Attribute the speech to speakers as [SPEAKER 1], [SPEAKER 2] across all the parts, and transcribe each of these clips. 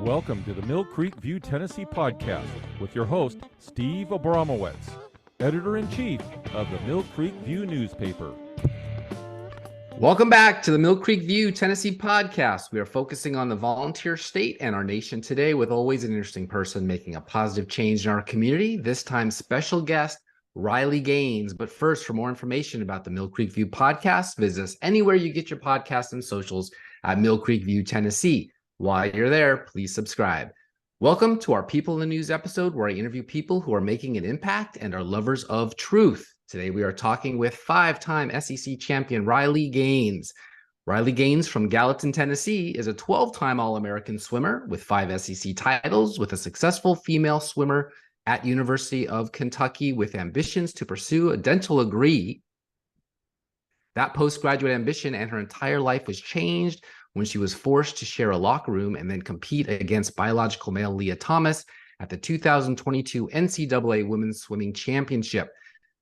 [SPEAKER 1] Welcome to the Mill Creek View, Tennessee podcast with your host, Steve Abramowitz, editor-in-chief of the Mill Creek View newspaper.
[SPEAKER 2] Welcome back to the Mill Creek View, Tennessee podcast. We are focusing on the volunteer state and our nation today with always an interesting person making a positive change in our community. This time, special guest, Riley Gaines. But first, for more information about the Mill Creek View podcast, visit us anywhere you get your podcasts and socials at Mill Creek View, Tennessee. While you're there, please subscribe. Welcome to our People in the News episode, where I interview people who are making an impact and are lovers of truth. Today, we are talking with five-time SEC champion Riley Gaines. Riley Gaines from Gallatin, Tennessee, is a 12-time All-American swimmer with 5 SEC titles, with a successful female swimmer at University of Kentucky with ambitions to pursue a dental degree. That postgraduate ambition and her entire life was changed when she was forced to share a locker room and then compete against biological male Leah Thomas at the 2022 NCAA Women's Swimming Championship.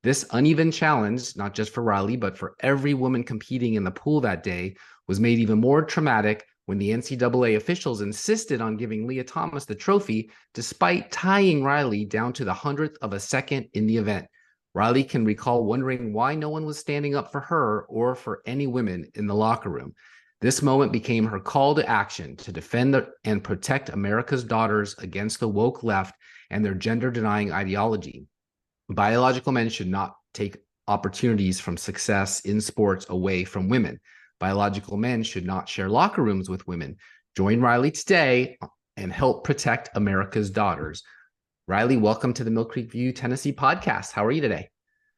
[SPEAKER 2] This uneven challenge, not just for Riley, but for every woman competing in the pool that day, was made even more traumatic when the NCAA officials insisted on giving Leah Thomas the trophy, despite tying Riley down to the 100th of a second in the event. Riley can recall wondering why no one was standing up for her or for any women in the locker room. This moment became her call to action to defend and protect America's daughters against the woke left and their gender-denying ideology. Biological men should not take opportunities from success in sports away from women. Biological men should not share locker rooms with women. Join Riley today and help protect America's daughters. Riley, welcome to the Mill Creek View, Tennessee podcast. How are you today?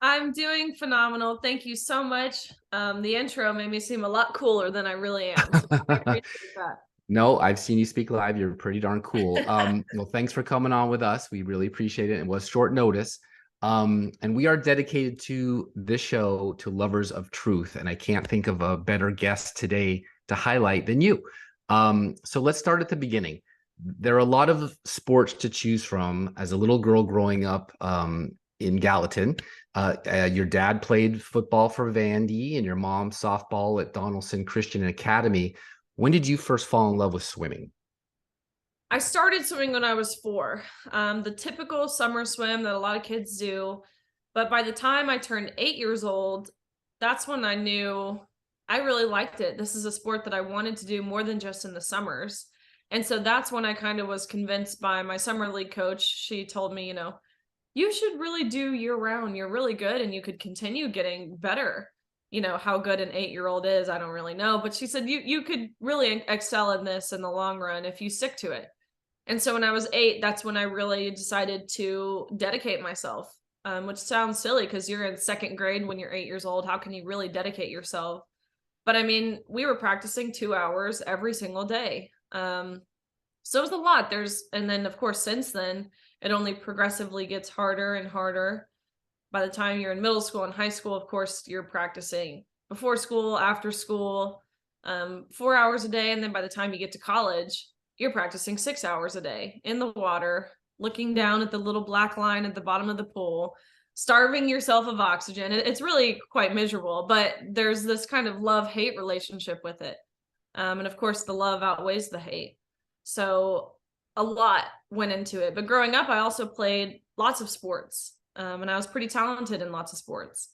[SPEAKER 3] I'm doing phenomenal. Thank you so much. The intro made me seem a lot cooler than I really am. So I appreciate that.
[SPEAKER 2] No, I've seen you speak live. You're pretty darn cool. Well, thanks for coming on with us. We really appreciate it. It was short notice. And we are dedicated to this show to lovers of truth. And I can't think of a better guest today to highlight than you. So let's start at the beginning. There are a lot of sports to choose from. As a little girl growing up in Gallatin, your dad played football for Vandy and your mom softball at Donaldson Christian Academy. When did you first fall in love with swimming?
[SPEAKER 3] I started swimming when I was 4. The typical summer swim that a lot of kids do. But by the time I turned 8 years old, that's when I knew I really liked it. This is a sport that I wanted to do more than just in the summers. And so that's when I kind of was convinced by my summer league coach. She told me, you should really do year round. You're really good and you could continue getting better. How good an 8-year-old is, I don't really know. But she said, you could really excel in this in the long run if you stick to it. And so when I was 8, that's when I really decided to dedicate myself, which sounds silly because you're in 2nd grade when you're 8 years old. How can you really dedicate yourself? But I mean, we were practicing 2 hours every single day. So it was a lot. And then of course, since then, it only progressively gets harder and harder. By the time you're in middle school and high school, of course, you're practicing before school, after school, 4 hours a day. And then by the time you get to college, you're practicing 6 hours a day in the water, looking down at the little black line at the bottom of the pool, starving yourself of oxygen. It's really quite miserable, but there's this kind of love-hate relationship with it. And of course, the love outweighs the hate. So a lot went into it. But growing up, I also played lots of sports. And I was pretty talented in lots of sports.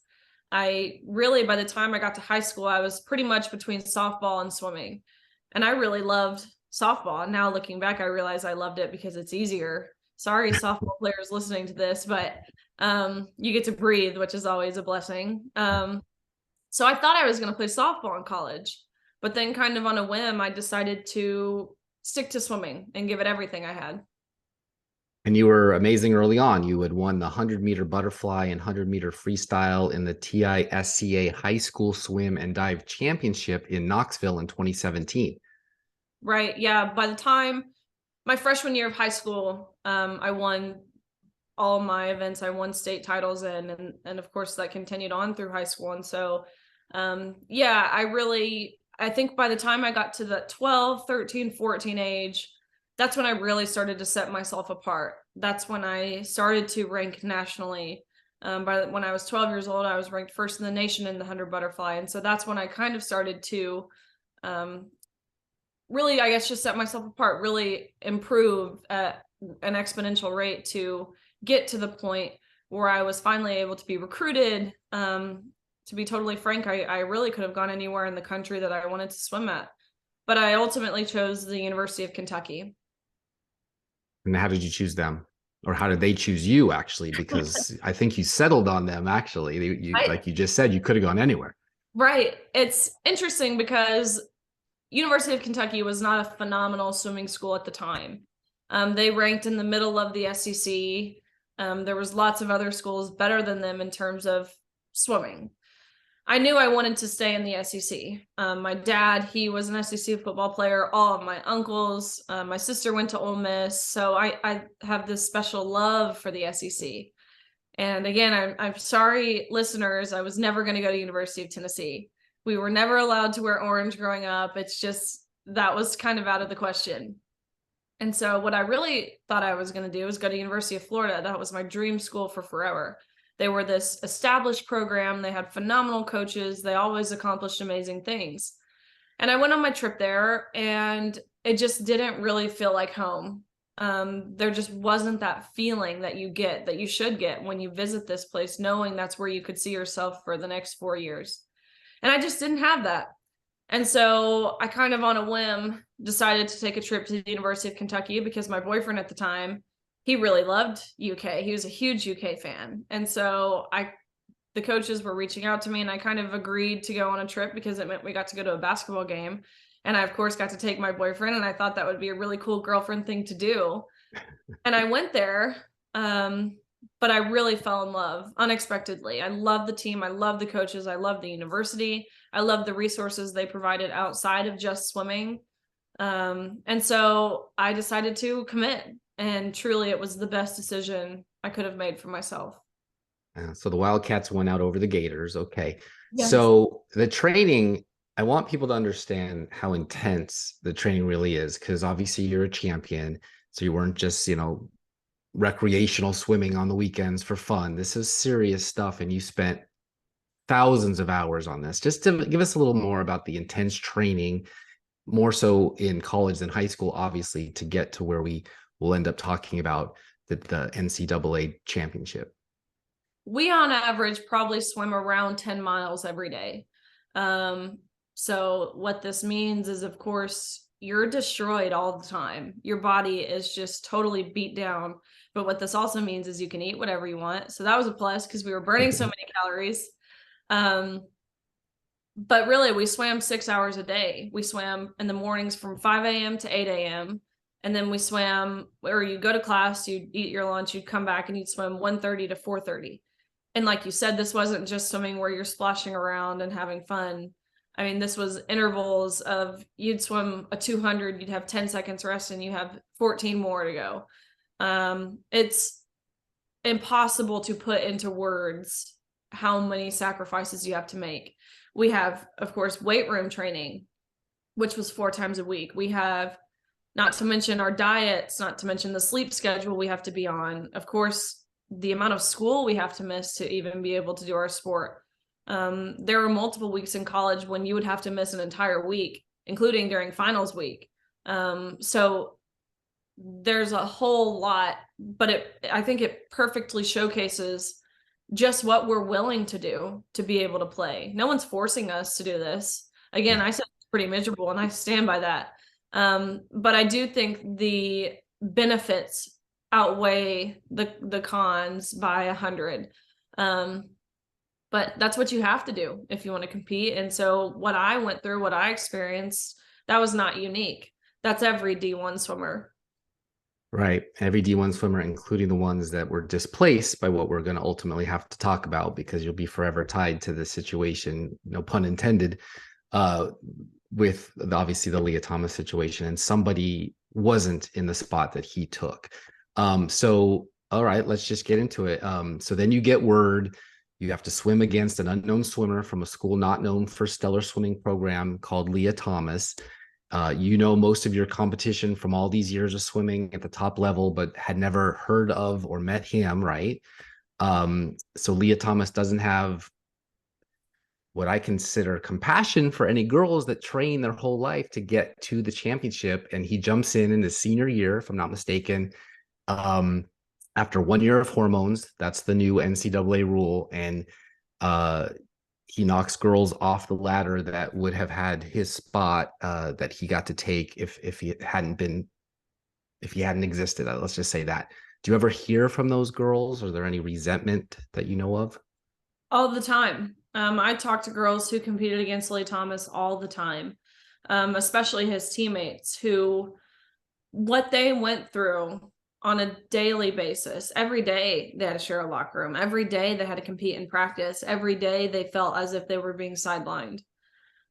[SPEAKER 3] By the time I got to high school, I was pretty much between softball and swimming. And I really loved softball. Now looking back, I realize I loved it because it's easier. Sorry, softball players listening to this, but you get to breathe, which is always a blessing. So I thought I was going to play softball in college. But then kind of on a whim, I decided to stick to swimming and give it everything I had.
[SPEAKER 2] And you were amazing early on. You had won the 100-meter butterfly and 100-meter freestyle in the TISCA High School Swim and Dive Championship in Knoxville in 2017.
[SPEAKER 3] Right. Yeah. By the time my freshman year of high school, I won all my events. I won state titles and of course that continued on through high school. And so, I think by the time I got to the 12, 13, 14 age, that's when I really started to set myself apart. That's when I started to rank nationally. When I was 12 years old, I was ranked first in the nation in the 100 butterfly. And so that's when I kind of started to really, I guess, just set myself apart, really improve at an exponential rate to get to the point where I was finally able to be recruited. To be totally frank, I really could have gone anywhere in the country that I wanted to swim at, but I ultimately chose the University of Kentucky.
[SPEAKER 2] And how did you choose them? Or how did they choose you, actually? Because I think you settled on them, actually. Like you just said, you could have gone anywhere.
[SPEAKER 3] Right. It's interesting because University of Kentucky was not a phenomenal swimming school at the time. They ranked in the middle of the SEC. There was lots of other schools better than them in terms of swimming. I knew I wanted to stay in the SEC. My dad, he was an SEC football player. All of my uncles, my sister went to Ole Miss. So I have this special love for the SEC. And again, I'm sorry, listeners, I was never going to go to University of Tennessee. We were never allowed to wear orange growing up. It's just, that was kind of out of the question. And so what I really thought I was going to do was go to University of Florida. That was my dream school for forever. They were this established program. They had phenomenal coaches. They always accomplished amazing things. And I went on my trip there, and it just didn't really feel like home. There just wasn't that feeling that you get, that you should get when you visit this place, knowing that's where you could see yourself for the next 4 years. And I just didn't have that. And so I kind of on a whim decided to take a trip to the University of Kentucky because my boyfriend at the time, he really loved UK. He was a huge UK fan. And so the coaches were reaching out to me, and I kind of agreed to go on a trip because it meant we got to go to a basketball game. And I, of course, got to take my boyfriend, and I thought that would be a really cool girlfriend thing to do. And I went there, but I really fell in love unexpectedly. I love the team. I love the coaches. I love the university. I love the resources they provided outside of just swimming. And so I decided to commit, and truly it was the best decision I could have made for myself.
[SPEAKER 2] So the Wildcats went out over the Gators. Okay.
[SPEAKER 3] Yes.
[SPEAKER 2] So the training, I want people to understand how intense the training really is, because obviously you're a champion. So you weren't just, recreational swimming on the weekends for fun. This is serious stuff. And you spent thousands of hours on this. Just to give us a little more about the intense training, more so in college than high school, obviously, to get to where we will end up talking about the NCAA championship.
[SPEAKER 3] We on average probably swim around 10 miles every day. So what this means is, of course, you're destroyed all the time. Your body is just totally beat down. But what this also means is you can eat whatever you want. So that was a plus because we were burning so many calories. But really, we swam 6 hours a day. We swam in the mornings from 5 a.m. to 8 a.m. And then we swam, or you go to class, you'd eat your lunch, you'd come back and you'd swim 1:30 to 4:30. And like you said, this wasn't just swimming where you're splashing around and having fun. I mean, this was intervals of, you'd swim a 200, you'd have 10 seconds rest, and you have 14 more to go. It's impossible to put into words how many sacrifices you have to make. We have, of course, weight room training, which was 4 times a week. We have, not to mention our diets, not to mention the sleep schedule we have to be on. Of course, the amount of school we have to miss to even be able to do our sport. There were multiple weeks in college when you would have to miss an entire week, including during finals week. So there's a whole lot, but I think it perfectly showcases just what we're willing to do to be able to play. No one's forcing us to do this. Again, I said it's pretty miserable, and I stand by that. But I do think the benefits outweigh the cons by 100. But that's what you have to do if you want to compete. And so what I went through, what I experienced, that was not unique. That's every D1 swimmer.
[SPEAKER 2] Right. Every D1 swimmer, including the ones that were displaced by what we're going to ultimately have to talk about, because you'll be forever tied to the situation, no pun intended, with obviously the Leah Thomas situation, and somebody wasn't in the spot that he took. So, all right, let's just get into it. So then you get word you have to swim against an unknown swimmer from a school not known for stellar swimming program called Leah Thomas. Most of your competition from all these years of swimming at the top level, but had never heard of or met him, right? So Leah Thomas doesn't have what I consider compassion for any girls that train their whole life to get to the championship. And he jumps in his senior year, if I'm not mistaken, after 1 year of hormones. That's the new NCAA rule. And he knocks girls off the ladder that would have had his spot that he got to take if he hadn't existed. Let's just say that. Do you ever hear from those girls? Are there any resentment that you know of?
[SPEAKER 3] All the time. I talk to girls who competed against Leah Thomas all the time, especially his teammates, who what they went through on a daily basis. Every day they had to share a locker room. Every day they had to compete in practice. Every day they felt as if they were being sidelined.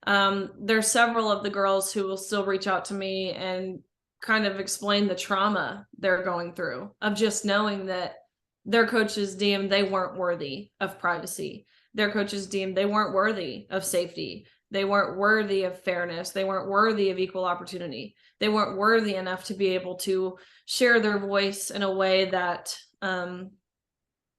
[SPEAKER 3] There's several of the girls who will still reach out to me and kind of explain the trauma they're going through of just knowing that their coaches deemed they weren't worthy of privacy. Their coaches deemed they weren't worthy of safety. They weren't worthy of fairness. They weren't worthy of equal opportunity. They weren't worthy enough to be able to share their voice in a way that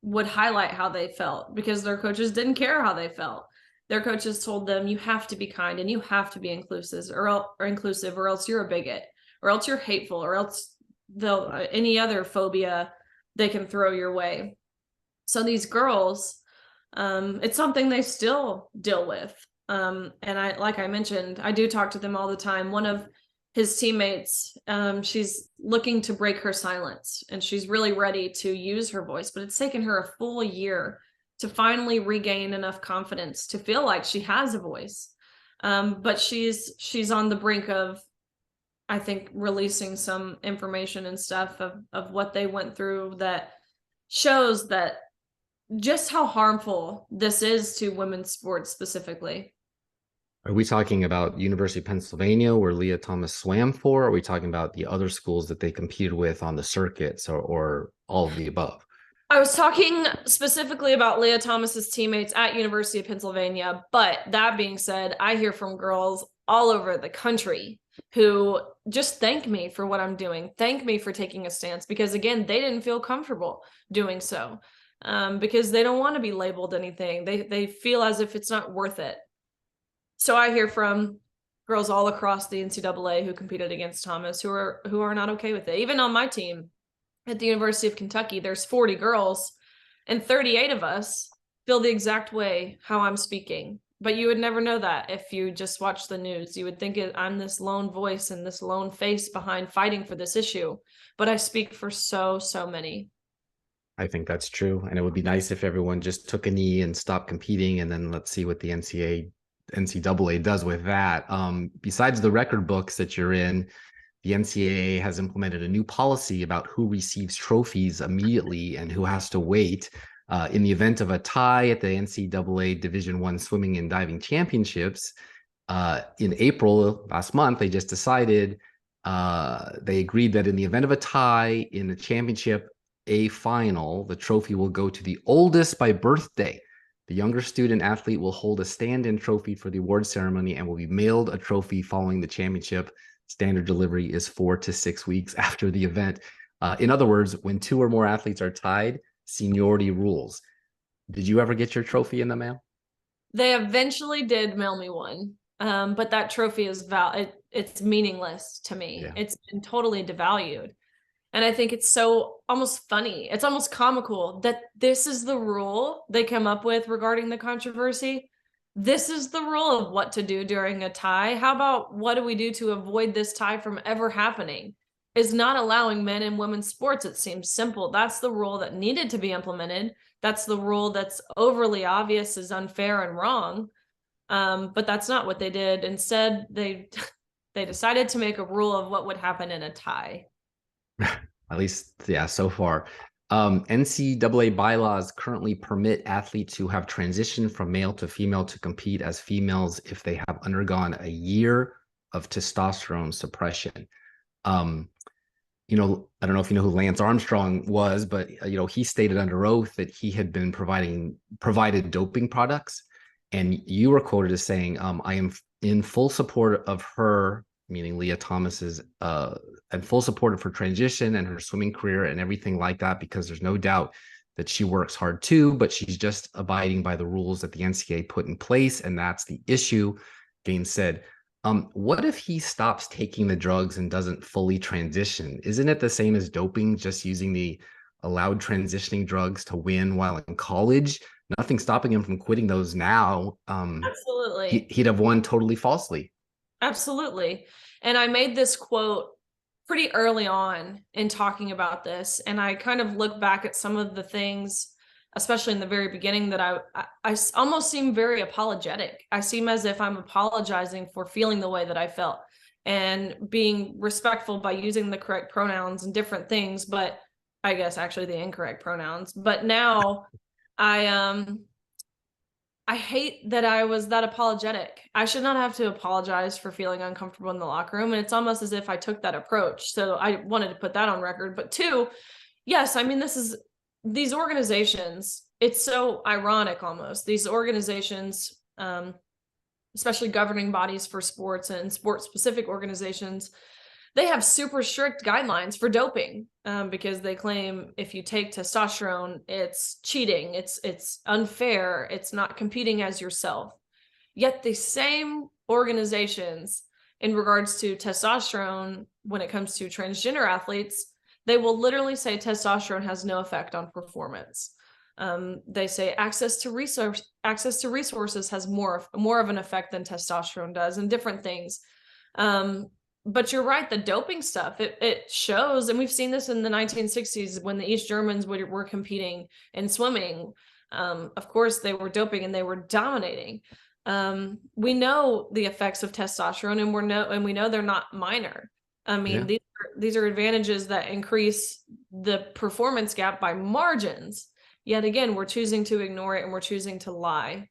[SPEAKER 3] would highlight how they felt, because their coaches didn't care how they felt. Their coaches told them, you have to be kind and you have to be inclusive, or else you're a bigot, or else you're hateful, or else any other phobia they can throw your way. So these girls, it's something they still deal with. And like I mentioned, I do talk to them all the time. One of his teammates, she's looking to break her silence, and she's really ready to use her voice, but it's taken her a full year to finally regain enough confidence to feel like she has a voice. But she's on the brink of, I think, releasing some information and stuff of what they went through that shows that just how harmful this is to women's sports specifically.
[SPEAKER 2] Are we talking about University of Pennsylvania, where Leah Thomas swam for? Or are we talking about the other schools that they competed with on the circuits, or all of the above?
[SPEAKER 3] I was talking specifically about Leah Thomas's teammates at University of Pennsylvania, but that being said, I hear from girls all over the country who just thank me for what I'm doing, thank me for taking a stance, because again, they didn't feel comfortable doing so, because they don't want to be labeled anything. They feel as if it's not worth it. So I hear from girls all across the NCAA who competed against Thomas who are not okay with it. Even on my team at the University of Kentucky, there's 40 girls and 38 of us feel the exact way how I'm speaking. But you would never know that if you just watch the news. You would think I'm this lone voice and this lone face behind fighting for this issue. But I speak for so many.
[SPEAKER 2] I think that's true. And it would be nice if everyone just took a knee and stopped competing, and then let's see what the NCAA does with that. Besides the record books that you're in, the NCAA has implemented a new policy about who receives trophies immediately and who has to wait. In the event of a tie at the NCAA Division I Swimming and Diving Championships, in April last month, they just decided, they agreed that in the event of a tie in the championship A final, the trophy will go to the oldest by birthday. The younger student athlete will hold a stand-in trophy for the award ceremony and will be mailed a trophy following the championship. Standard delivery is 4 to 6 weeks after the event. In other words, when 2 or more athletes are tied, seniority rules. Did you ever get your trophy in the mail?
[SPEAKER 3] They eventually did mail me one, but that trophy is it's meaningless to me. Yeah. It's been totally devalued. And I think it's so almost funny. It's almost comical that this is the rule they come up with regarding the controversy. This is the rule of what to do during a tie. How about what do we do to avoid this tie from ever happening? Is not allowing men and women's sports. It seems simple. That's the rule that needed to be implemented. That's the rule that's overly obvious is unfair and wrong. But that's not what they did. Instead, they decided to make a rule of what would happen in a tie.
[SPEAKER 2] At least, yeah, so far. NCAA bylaws currently permit athletes who have transitioned from male to female to compete as females if they have undergone a year of testosterone suppression. I don't know if you know who Lance Armstrong was, but he stated under oath that he had been provided doping products, and you were quoted as saying, "I am in full support of her," meaning Leah Thomas's, and full support of her transition and her swimming career and everything like that, because there's no doubt that she works hard too, but she's just abiding by the rules that the NCAA put in place, and that's the issue. Gaines said, what if he stops taking the drugs and doesn't fully transition? Isn't it the same as doping, just using the allowed transitioning drugs to win while in college? Nothing stopping him from quitting those now.
[SPEAKER 3] Absolutely.
[SPEAKER 2] He'd have won totally falsely.
[SPEAKER 3] Absolutely. And I made this quote pretty early on in talking about this. And I kind of look back at some of the things, especially in the very beginning, that I almost seem very apologetic. I seem as if I'm apologizing for feeling the way that I felt and being respectful by using the correct pronouns and different things, but I guess actually the incorrect pronouns. But now I hate that I was that apologetic. I should not have to apologize for feeling uncomfortable in the locker room. And it's almost as if I took that approach. So I wanted to put that on record. But two, yes, I mean, these organizations, it's so ironic almost. These organizations, especially governing bodies for sports and sports specific organizations, they have super strict guidelines for doping because they claim if you take testosterone, it's cheating, it's unfair, it's not competing as yourself. Yet the same organizations, in regards to testosterone, when it comes to transgender athletes, they will literally say testosterone has no effect on performance. They say access to resources has more of an effect than testosterone does, and different things. But you're right, the doping stuff, it shows, and we've seen this in the 1960s when the East Germans were competing in swimming. Of course, they were doping and they were dominating. We know the effects of testosterone, and we know they're not minor. I mean, these are advantages that increase the performance gap by margins. Yet again, we're choosing to ignore it and we're choosing to lie.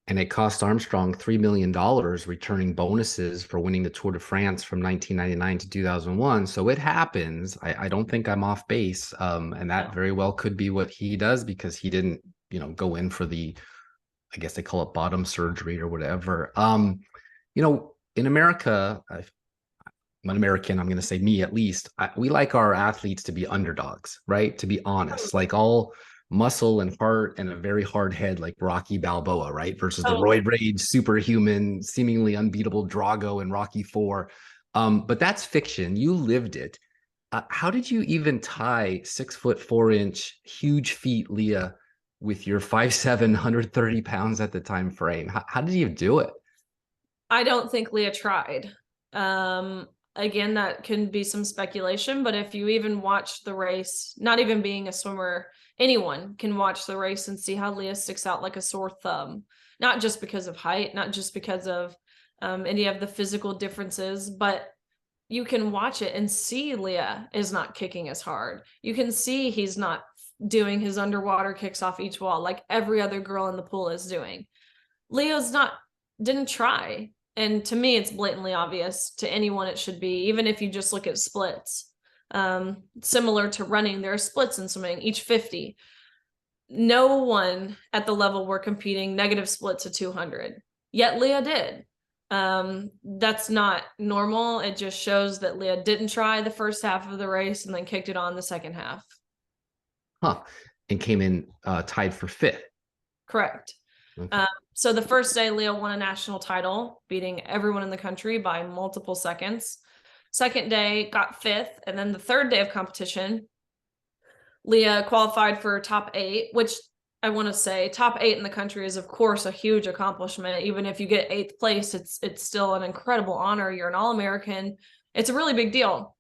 [SPEAKER 2] And it cost Armstrong $3 million returning bonuses for winning the Tour de France from 1999 to 2001. So it happens. I don't think I'm off base. And that very well could be what he does, because he didn't, go in for the, I guess they call it bottom surgery or whatever. In America, I'm an American, I'm going to say me at least, we like our athletes to be underdogs, right? To be honest, like all muscle and heart and a very hard head like Rocky Balboa, right? Versus the roid rage, superhuman, seemingly unbeatable Drago in Rocky IV. But that's fiction. You lived it. How did you even tie 6'4", huge feet Leah with your 5'7", 130 pounds at the time frame? How did you do it?
[SPEAKER 3] I don't think Leah tried. Again, that can be some speculation, but if you even watch the race, not even being a swimmer, anyone can watch the race and see how Leah sticks out like a sore thumb, not just because of height, not just because of any of the physical differences, but you can watch it and see Leah is not kicking as hard. You can see he's not doing his underwater kicks off each wall like every other girl in the pool is doing. Leah's didn't try. And to me, it's blatantly obvious. To anyone, it should be, even if you just look at splits. Similar to running, there are splits in swimming, each 50. No one at the level we're competing negative splits of 200. Yet Leah did. That's not normal. It just shows that Leah didn't try the first half of the race and then kicked it on the second half.
[SPEAKER 2] And came in tied for fifth.
[SPEAKER 3] Correct. Okay. So the first day, Leah won a national title, beating everyone in the country by multiple seconds. Second day, got fifth. And then the third day of competition, Leah qualified for top 8, which I want to say top 8 in the country is, of course, a huge accomplishment. Even if you get 8th place, it's still an incredible honor. You're an All-American. It's a really big deal.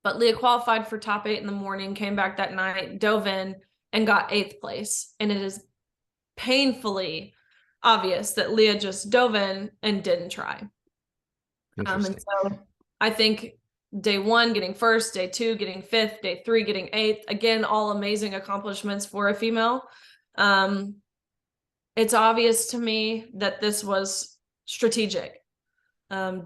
[SPEAKER 3] But Leah qualified for top 8 in the morning, came back that night, dove in, and got 8th place. And it is painfully obvious that Leah just dove in and didn't try. And so I think day 1 getting first, day 2 getting 5th, day 3 getting 8th, again, all amazing accomplishments for a female. It's obvious to me that this was strategic,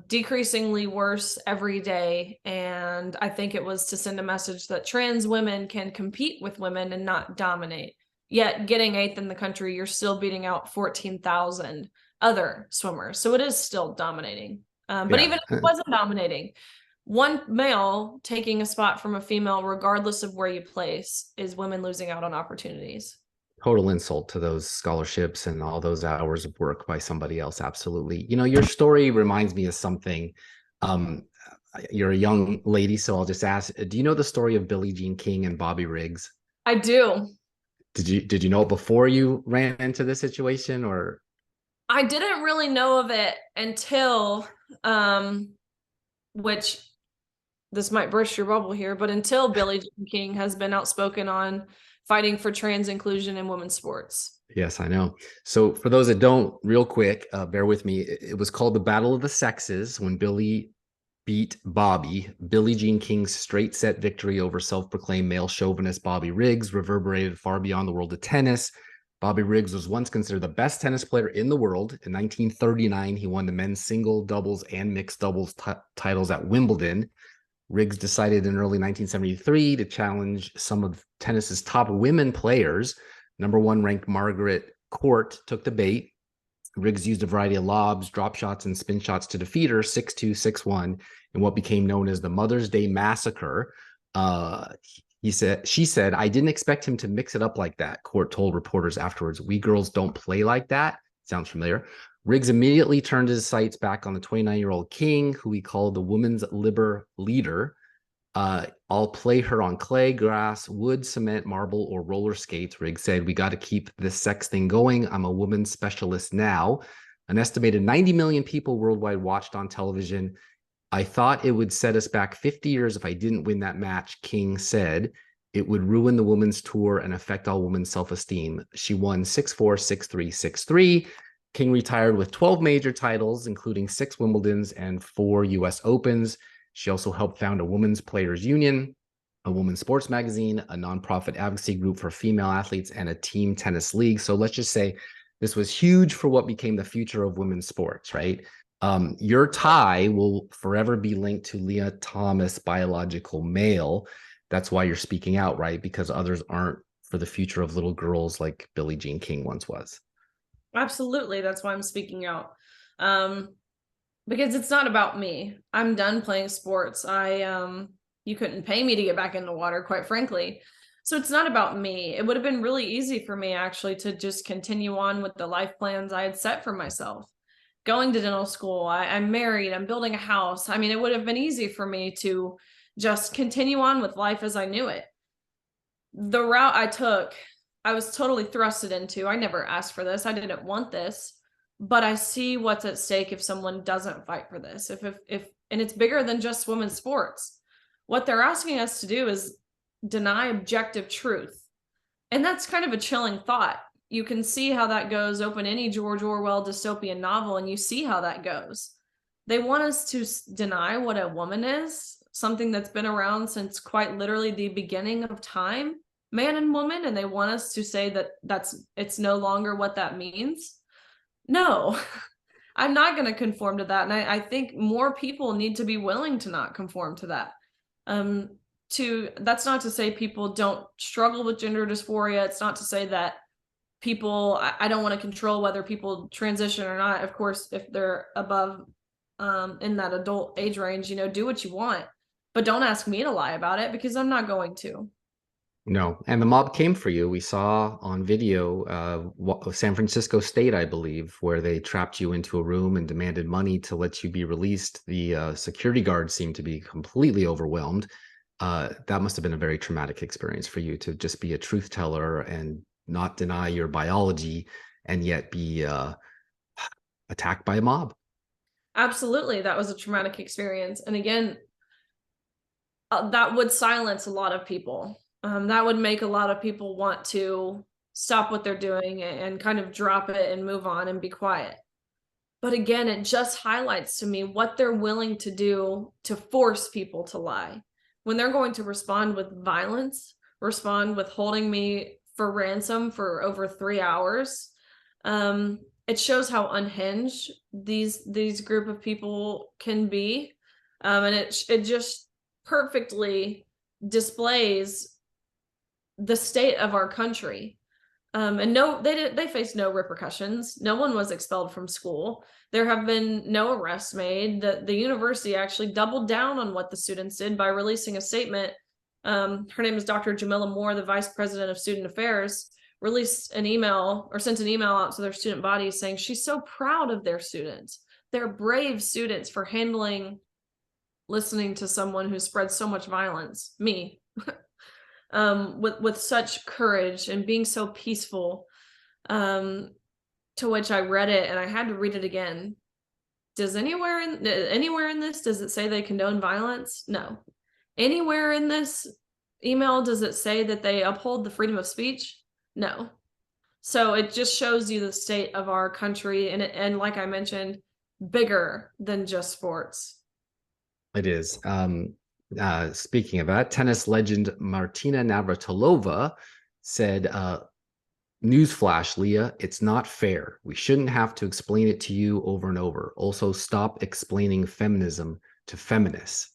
[SPEAKER 3] decreasingly worse every day. And I think it was to send a message that trans women can compete with women and not dominate. Yet getting 8th in the country, you're still beating out 14,000 other swimmers. So it is still dominating. But even if it wasn't dominating, one male taking a spot from a female, regardless of where you place, is women losing out on opportunities.
[SPEAKER 2] Total insult to those scholarships and all those hours of work by somebody else. Absolutely. You know, your story reminds me of something. You're a young lady, so I'll just ask, do you know the story of Billie Jean King and Bobby Riggs?
[SPEAKER 3] I do.
[SPEAKER 2] Did you know it before you ran into this situation, or?
[SPEAKER 3] I didn't really know of it until, which this might burst your bubble here, but until Billie Jean King has been outspoken on fighting for trans inclusion in women's sports.
[SPEAKER 2] Yes, I know. So for those that don't, real quick, bear with me. It was called the Battle of the Sexes when Billie beat Bobby. Billie Jean King's straight set victory over self-proclaimed male chauvinist Bobby Riggs reverberated far beyond the world of tennis. Bobby Riggs was once considered the best tennis player in the world. In 1939, he won the men's single, doubles, and mixed doubles titles at Wimbledon. Riggs decided in early 1973 to challenge some of tennis's top women players. Number one ranked Margaret Court took the bait. Riggs used a variety of lobs, drop shots, and spin shots to defeat her 6-2, 6-1 in what became known as the Mother's Day Massacre. She said, I didn't expect him to mix it up like that, Court told reporters afterwards. We girls don't play like that. Sounds familiar. Riggs immediately turned his sights back on the 29-year-old King, who he called the women's leader. I'll play her on clay, grass, wood, cement, marble, or roller skates. Riggs said, we got to keep this sex thing going. I'm a women's specialist now. An estimated 90 million people worldwide watched on television. I thought it would set us back 50 years if I didn't win that match, King said. It would ruin the women's tour and affect all women's self-esteem. She won 6-4, 6-3, 6-3. King retired with 12 major titles, including 6 Wimbledons and 4 U.S. Opens. She also helped found a Women's Players Union, a women's sports magazine, a nonprofit advocacy group for female athletes, and a team tennis league. So let's just say this was huge for what became the future of women's sports, right? Your tie will forever be linked to Leah Thomas' biological male. That's why you're speaking out, right? Because others aren't, for the future of little girls like Billie Jean King once was.
[SPEAKER 3] Absolutely. That's why I'm speaking out. Because it's not about me. I'm done playing sports. You couldn't pay me to get back in the water, quite frankly. So it's not about me. It would have been really easy for me actually to just continue on with the life plans I had set for myself. Going to dental school, I'm married, I'm building a house. I mean, it would have been easy for me to just continue on with life as I knew it. The route I took, I was totally thrusted into. I never asked for this. I didn't want this. But I see what's at stake if someone doesn't fight for this. If and it's bigger than just women's sports. What they're asking us to do is deny objective truth. And that's kind of a chilling thought. You can see how that goes. Open any George Orwell dystopian novel and you see how that goes. They want us to deny what a woman is, something that's been around since quite literally the beginning of time, man and woman, and they want us to say that it's no longer what that means. No, I'm not going to conform to that. And I think more people need to be willing to not conform to that. That's not to say people don't struggle with gender dysphoria. It's not to say that I don't want to control whether people transition or not. Of course, if they're above in that adult age range, do what you want, but don't ask me to lie about it because I'm not going to.
[SPEAKER 2] No, and the mob came for you. We saw on video San Francisco State, I believe, where they trapped you into a room and demanded money to let you be released. The security guards seemed to be completely overwhelmed. That must have been a very traumatic experience for you to just be a truth teller and not deny your biology and yet be attacked by a mob.
[SPEAKER 3] Absolutely. That was a traumatic experience. And again, that would silence a lot of people. That would make a lot of people want to stop what they're doing and kind of drop it and move on and be quiet. But again, it just highlights to me what they're willing to do to force people to lie. When they're going to respond with violence, respond with holding me for ransom for over 3 hours, it shows how unhinged these group of people can be. And it just perfectly displays the state of our country. And no, they faced no repercussions. No one was expelled from school. There have been no arrests made. The university actually doubled down on what the students did by releasing a statement. Her name is Dr. Jamila Moore, the vice president of student affairs, released an email or sent an email out to their student body saying she's so proud of their students. They're brave students for listening to someone who spreads so much violence, me, with such courage and being so peaceful. To which I read it and I had to read it again. Does anywhere in this, does it say they condone violence? No. Anywhere in this email, does it say that they uphold the freedom of speech? No. So it just shows you the state of our country. And like I mentioned, bigger than just sports.
[SPEAKER 2] It is. Speaking of that, tennis legend Martina Navratilova said, newsflash, Leah, it's not fair. We shouldn't have to explain it to you over and over. Also, stop explaining feminism to feminists.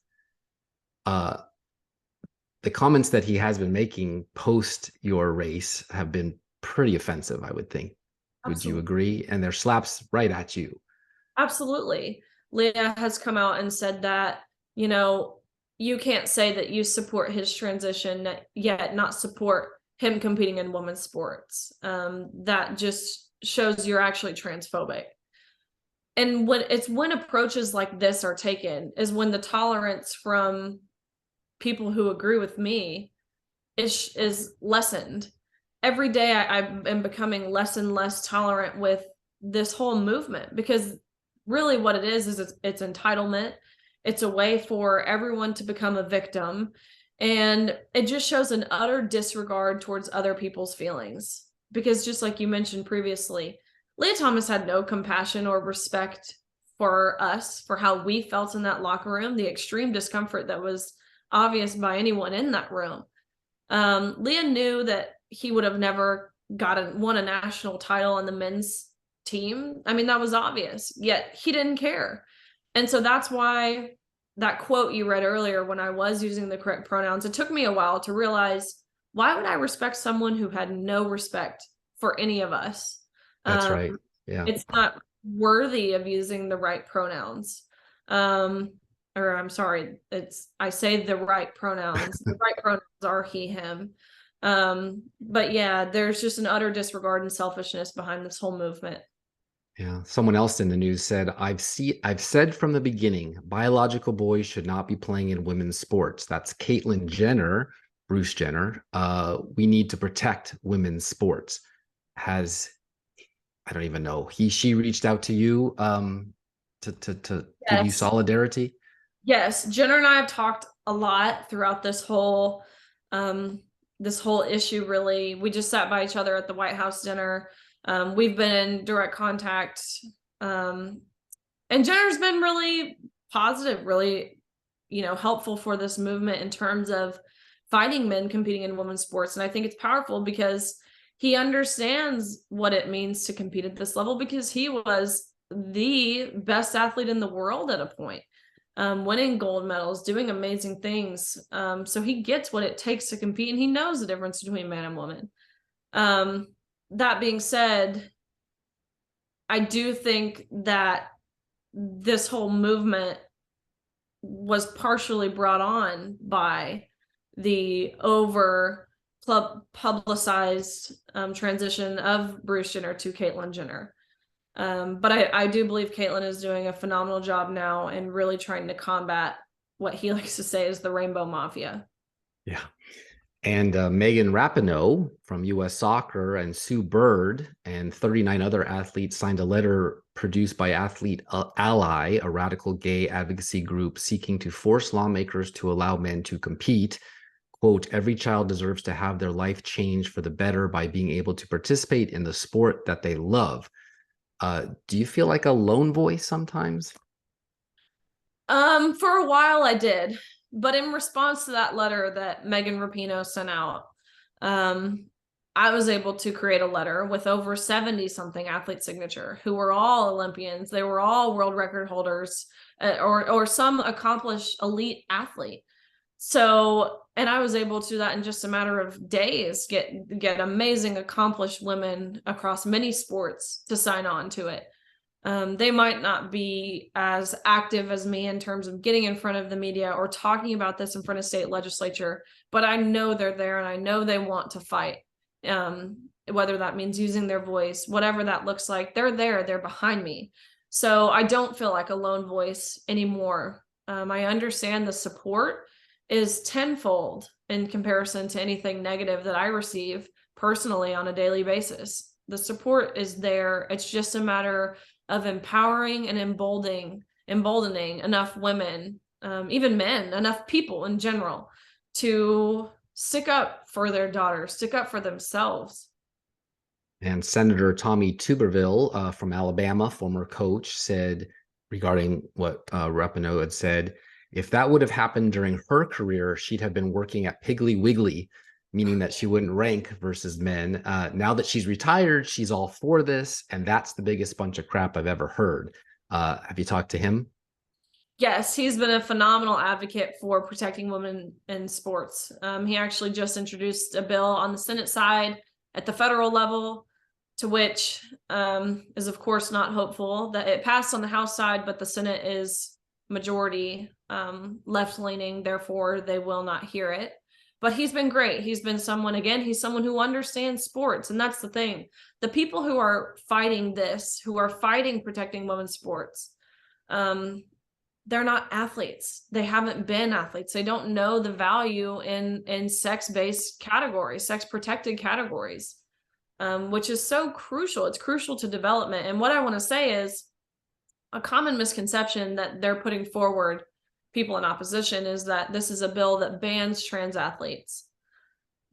[SPEAKER 2] The comments that he has been making post your race have been pretty offensive, I would think. Would you agree? And they're slaps right at you.
[SPEAKER 3] Absolutely. Leah has come out and said that, you can't say that you support his transition yet not support him competing in women's sports. That just shows you're actually transphobic. And when approaches like this are taken is when the tolerance from people who agree with me is lessened. Every day I am becoming less and less tolerant with this whole movement, because really what it is it's entitlement. It's a way for everyone to become a victim. And it just shows an utter disregard towards other people's feelings. Because just like you mentioned previously, Leah Thomas had no compassion or respect for us, for how we felt in that locker room, the extreme discomfort that was obvious by anyone in that room. Leah knew that he would have never won a national title on the men's team. I mean, that was obvious, yet he didn't care. And so that's why that quote you read earlier, when I was using the correct pronouns, it took me a while to realize, why would I respect someone who had no respect for any of us?
[SPEAKER 2] That's right. Yeah.
[SPEAKER 3] It's not worthy of using the right pronouns. Or I'm sorry, I say the right pronouns. The right pronouns are he, him. But yeah, there's just an utter disregard and selfishness behind this whole movement.
[SPEAKER 2] Yeah. Someone else in the news said, I've said from the beginning, biological boys should not be playing in women's sports. That's Caitlyn Jenner, Bruce Jenner. We need to protect women's sports. I don't even know. She reached out to you to give you solidarity?
[SPEAKER 3] Yes. Jenner and I have talked a lot throughout this whole issue, really. We just sat by each other at the White House dinner. We've been in direct contact. And Jenner's been really positive, really, helpful for this movement in terms of fighting men competing in women's sports. And I think it's powerful because he understands what it means to compete at this level, because he was the best athlete in the world at a point, winning gold medals, doing amazing things. So he gets what it takes to compete, and he knows the difference between man and woman. That being said, I do think that this whole movement was partially brought on by the publicized transition of Bruce Jenner to Caitlyn Jenner. But I do believe Caitlyn is doing a phenomenal job now and really trying to combat what he likes to say is the rainbow mafia.
[SPEAKER 2] Yeah. And Megan Rapinoe from U.S. Soccer and Sue Bird and 39 other athletes signed a letter produced by Athlete Ally, a radical gay advocacy group seeking to force lawmakers to allow men to compete. Quote, every child deserves to have their life changed for the better by being able to participate in the sport that they love. Do you feel like a lone voice sometimes?
[SPEAKER 3] For a while I did. But in response to that letter that Megan Rapinoe sent out, I was able to create a letter with over 70-something athlete signature who were all Olympians. They were all world record holders or some accomplished elite athlete. So, and I was able to do that in just a matter of days, get amazing, accomplished women across many sports to sign on to it. They might not be as active as me in terms of getting in front of the media or talking about this in front of state legislature, but I know they're there and I know they want to fight. Whether that means using their voice, whatever that looks like, they're there, they're behind me. So I don't feel like a lone voice anymore. I understand the support is tenfold in comparison to anything negative that I receive personally on a daily basis. The support is there. It's just a matter of empowering and emboldening enough women, even men, enough people in general, to stick up for their daughters, stick up for themselves.
[SPEAKER 2] And Senator Tommy Tuberville from Alabama, former coach, said regarding what Rapinoe had said, if that would have happened during her career, she'd have been working at Piggly Wiggly, meaning that she wouldn't rank versus men. Now that she's retired, she's all for this, and that's the biggest bunch of crap I've ever heard. Have you talked to him?
[SPEAKER 3] Yes, he's been a phenomenal advocate for protecting women in sports. He actually just introduced a bill on the Senate side at the federal level, to which is, of course, not hopeful that it passed on the House side, but the Senate is majority left-leaning, therefore they will not hear it. But he's been great. He's been someone, again, he's someone who understands sports. And that's the thing. The people who are fighting this, who are fighting protecting women's sports, they're not athletes. They haven't been athletes. They don't know the value in sex-based categories, sex-protected categories, which is so crucial. It's crucial to development. And what I want to say is a common misconception that they're putting forward, people in opposition, is that this is a bill that bans trans athletes.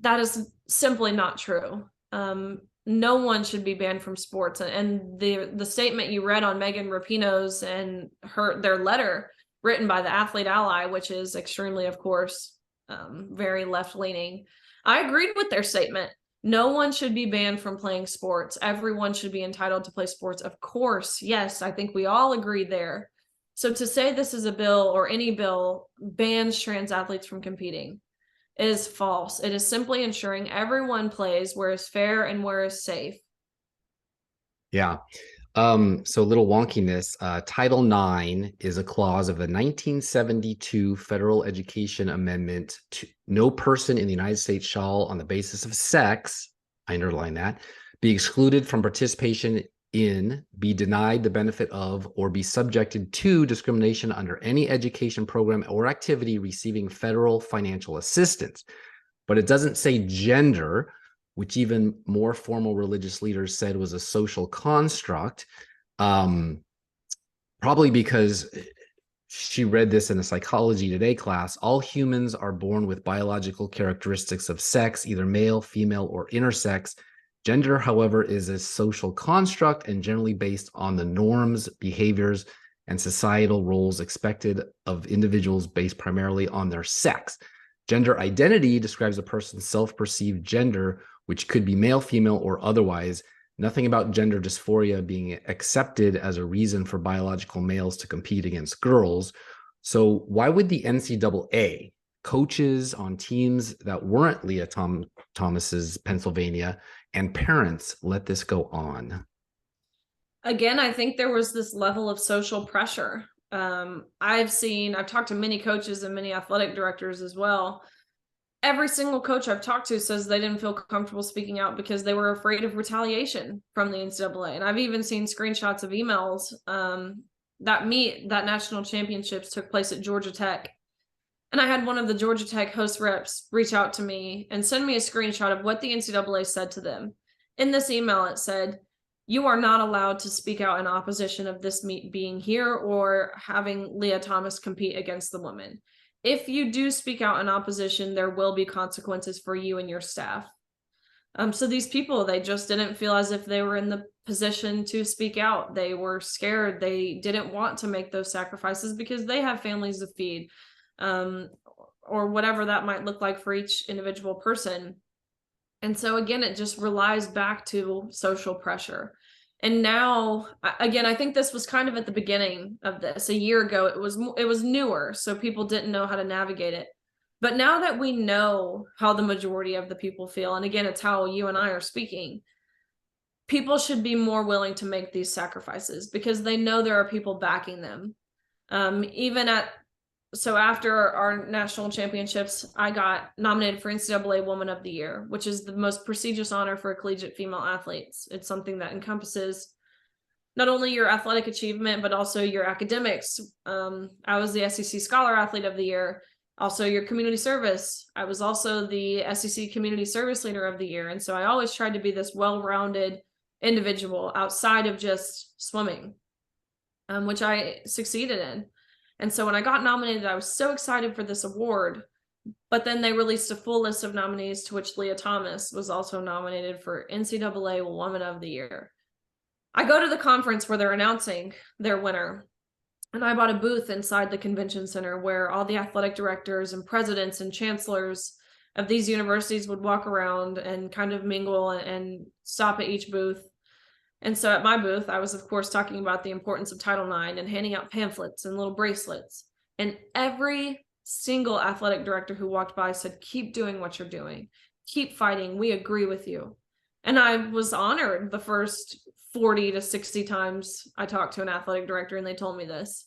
[SPEAKER 3] That is simply not true. No one should be banned from sports. And the statement you read on Megan Rapinoe's and their letter written by the Athlete Ally, which is extremely, of course, very left-leaning, I agreed with their statement. No one should be banned from playing sports. Everyone should be entitled to play sports. Of course, yes, I think we all agree there. So to say this is a bill, or any bill, bans trans athletes from competing is false. It is simply ensuring everyone plays where is fair and where is safe.
[SPEAKER 2] Yeah. So a little wonkiness. Title IX is a clause of the 1972 Federal Education Amendment to no person in the United States shall, on the basis of sex, I underline that, be excluded from participation in, be denied the benefit of, or be subjected to discrimination under any education program or activity receiving federal financial assistance. But it doesn't say gender, which even more formal religious leaders said was a social construct, probably because she read this in a Psychology Today class. All humans are born with biological characteristics of sex, either male, female, or intersex. Gender, however, is a social construct and generally based on the norms, behaviors, and societal roles expected of individuals based primarily on their sex. Gender identity describes a person's self-perceived gender, which could be male, female, or otherwise. Nothing about gender dysphoria being accepted as a reason for biological males to compete against girls. So why would the NCAA, coaches on teams that weren't Leah Thomas's Pennsylvania, and parents let this go on?
[SPEAKER 3] Again, I think there was this level of social pressure. I've talked to many coaches and many athletic directors as well. Every single coach I've talked to says they didn't feel comfortable speaking out because they were afraid of retaliation from the NCAA. And I've even seen screenshots of emails that national championships took place at Georgia Tech. And I had one of the Georgia Tech host reps reach out to me and send me a screenshot of what the NCAA said to them. In this email, it said, "You are not allowed to speak out in opposition of this meet being here or having Leah Thomas compete against the woman. If you do speak out in opposition, there will be consequences for you and your staff." So these people, they just didn't feel as if they were in the position to speak out. They were scared. They didn't want to make those sacrifices because they have families to feed. Or whatever that might look like for each individual person. And so again, it just relies back to social pressure. And now, again, I think this was kind of at the beginning of this. A year ago, it was newer, so people didn't know how to navigate it. But now that we know how the majority of the people feel, and again, it's how you and I are speaking, people should be more willing to make these sacrifices because they know there are people backing them. So after our national championships, I got nominated for NCAA Woman of the Year, which is the most prestigious honor for collegiate female athletes. It's something that encompasses not only your athletic achievement, but also your academics. I was the SEC Scholar Athlete of the Year, also your community service. I was also the SEC Community Service Leader of the Year. And so I always tried to be this well-rounded individual outside of just swimming, which I succeeded in. And so when I got nominated, I was so excited for this award. But then they released a full list of nominees, to which Leah Thomas was also nominated for NCAA Woman of the Year. I go to the conference where they're announcing their winner, and I bought a booth inside the convention center where all the athletic directors and presidents and chancellors of these universities would walk around and kind of mingle and stop at each booth. And so at my booth, I was, of course, talking about the importance of Title IX and handing out pamphlets and little bracelets. And every single athletic director who walked by said, keep doing what you're doing. Keep fighting. We agree with you. And I was honored the first 40 to 60 times I talked to an athletic director and they told me this.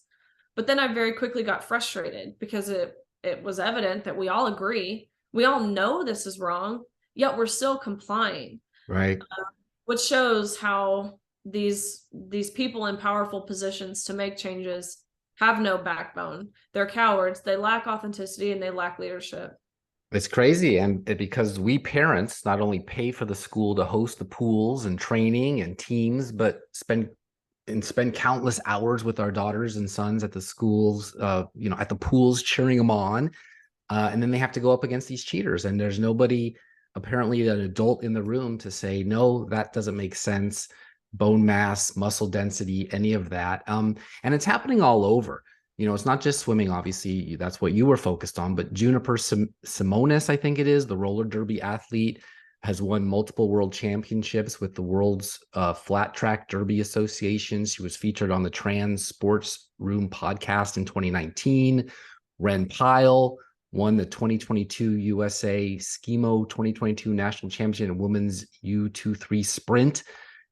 [SPEAKER 3] But then I very quickly got frustrated because it was evident that we all agree. We all know this is wrong, yet we're still complying.
[SPEAKER 2] Right.
[SPEAKER 3] Which shows how these people in powerful positions to make changes have no backbone. They're cowards. They lack authenticity and they lack leadership.
[SPEAKER 2] It's crazy. And because we parents not only pay for the school to host the pools and training and teams, but spend countless hours with our daughters and sons at the schools, at the pools, cheering them on. And then they have to go up against these cheaters. And there's nobody, apparently an adult in the room, to say, no, that doesn't make sense. Bone mass, muscle density, any of that. And it's happening all over. It's not just swimming, obviously, that's what you were focused on, but Juniper Simonis, I think it is, the roller derby athlete, has won multiple world championships with the World's Flat Track Derby Association. She was featured on the Trans Sports Room podcast in 2019. Ren Pyle won the 2022 USA Skimo 2022 National Championship in Women's U23 Sprint.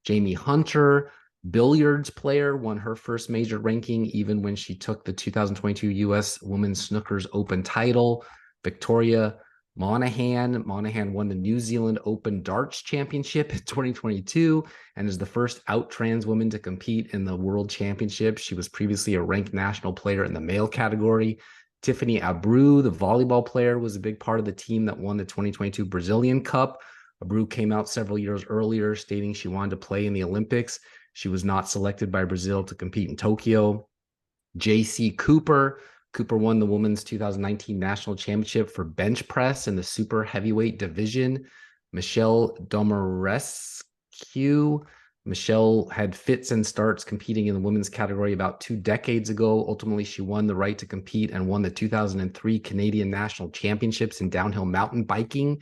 [SPEAKER 2] Jamie Hunter, billiards player, won her first major ranking even when she took the 2022 US Women's Snookers Open title. Victoria Monahan won the New Zealand Open Darts Championship in 2022 and is the first out trans woman to compete in the World Championship. She was previously a ranked national player in the male category. Tiffany Abreu, the volleyball player, was a big part of the team that won the 2022 Brazilian Cup. Abreu came out several years earlier stating she wanted to play in the Olympics. She was not selected by Brazil to compete in Tokyo. JC Cooper won the women's 2019 national championship for bench press in the super heavyweight division. Michelle Domarescu. Michelle had fits and starts competing in the women's category about 2 decades ago. Ultimately, she won the right to compete and won the 2003 Canadian National Championships in downhill mountain biking.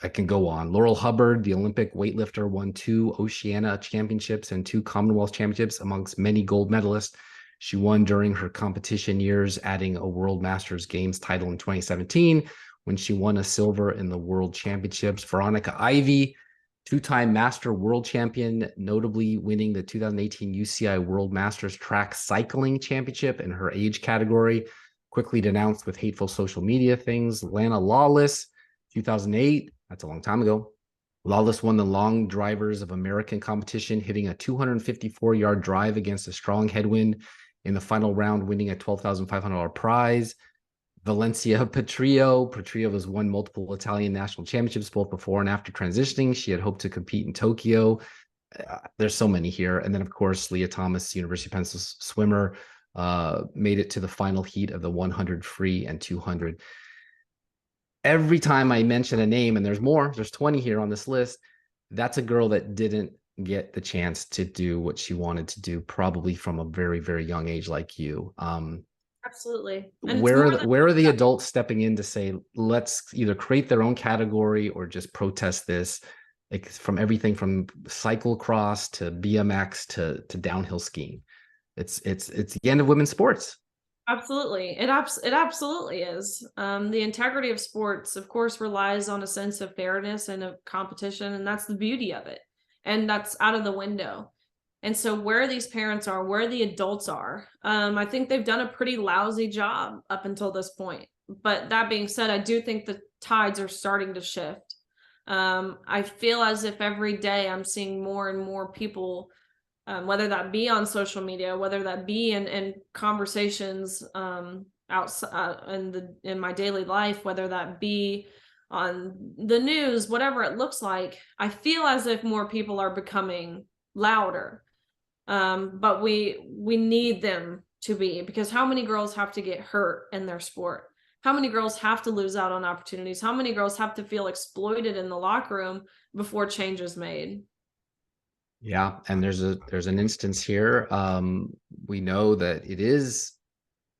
[SPEAKER 2] I can go on. Laurel Hubbard, the Olympic weightlifter, won 2 Oceania championships and 2 Commonwealth championships amongst many gold medalists. She won during her competition years, adding a World Masters Games title in 2017 when she won a silver in the World Championships. Veronica Ivy, 2-time Master World Champion, notably winning the 2018 UCI World Masters Track Cycling Championship in her age category, quickly denounced with hateful social media things. Lana Lawless, 2008, that's a long time ago. Lawless won the Long Drivers of American competition, hitting a 254-yard drive against a strong headwind in the final round, winning a $12,500 prize. Valencia Petrillo has won multiple Italian national championships, both before and after transitioning. She had hoped to compete in Tokyo. There's so many here. And then, of course, Leah Thomas, University of Pennsylvania swimmer, made it to the final heat of the 100 free and 200. Every time I mention a name, and there's 20 here on this list, that's a girl that didn't get the chance to do what she wanted to do, probably from a very, very young age like you.
[SPEAKER 3] Absolutely.
[SPEAKER 2] Where are the adults stepping in to say, let's either create their own category or just protest this, like from everything from cyclocross to BMX to downhill skiing? It's the end of women's sports.
[SPEAKER 3] Absolutely. It absolutely is. The integrity of sports, of course, relies on a sense of fairness and of competition, and that's the beauty of it. And that's out of the window. And so where these parents are, where the adults are, I think they've done a pretty lousy job up until this point. But that being said, I do think the tides are starting to shift. I feel as if every day I'm seeing more and more people, whether that be on social media, whether that be in conversations outside in my daily life, whether that be on the news, whatever it looks like, I feel as if more people are becoming louder. But we need them to be, because how many girls have to get hurt in their sport? How many girls have to lose out on opportunities? How many girls have to feel exploited in the locker room before change is made?
[SPEAKER 2] Yeah, and there's an instance here. We know that it is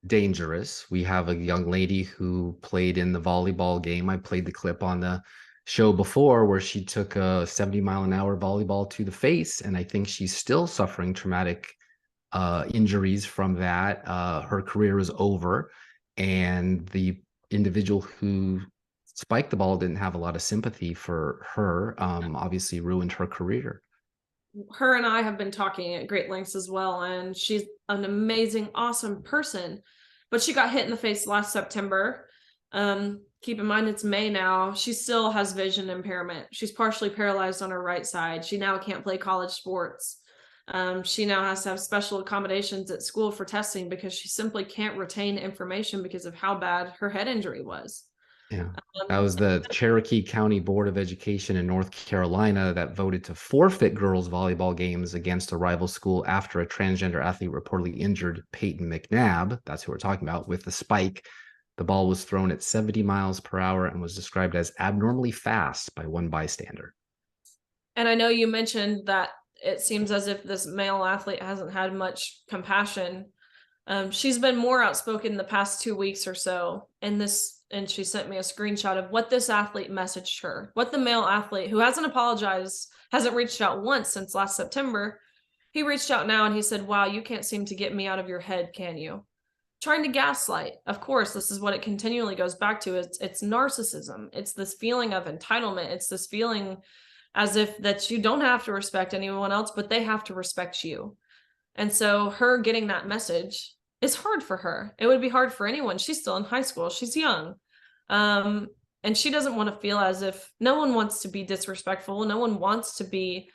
[SPEAKER 2] dangerous. We have a young lady who played in the volleyball game. I played the clip on the show before where she took a 70-mile-an-hour volleyball to the face, and I think she's still suffering traumatic injuries from that. Her career is over, and the individual who spiked the ball didn't have a lot of sympathy for her. Obviously ruined her career.
[SPEAKER 3] Her and I have been talking at great lengths as well, and she's an amazing, awesome person. But she got hit in the face last September. Keep in mind it's May now. She still has vision impairment. She's partially paralyzed on her right side. She now can't play college sports. She now has to have special accommodations at school for testing because she simply can't retain information because of how bad her head injury was.
[SPEAKER 2] Yeah. That was the Cherokee County Board of Education in North Carolina that voted to forfeit girls' volleyball games against a rival school after a transgender athlete reportedly injured Peyton McNabb, that's who we're talking about, with the spike. The ball was thrown at 70 miles per hour and was described as abnormally fast by one bystander.
[SPEAKER 3] And I know you mentioned that it seems as if this male athlete hasn't had much compassion. She's been more outspoken the past 2 weeks or so, and she sent me a screenshot of what this athlete messaged her, what the male athlete, who hasn't apologized, hasn't reached out once since last September. He reached out now and he said, "Wow, you can't seem to get me out of your head, can you?" Trying to gaslight. Of course, this is what it continually goes back to. It's narcissism. It's this feeling of entitlement. It's this feeling as if that you don't have to respect anyone else, but they have to respect you. And so her getting that message is hard for her. It would be hard for anyone. She's still in high school. She's young. And she doesn't want to feel as if, no one wants to be disrespectful. No one wants to be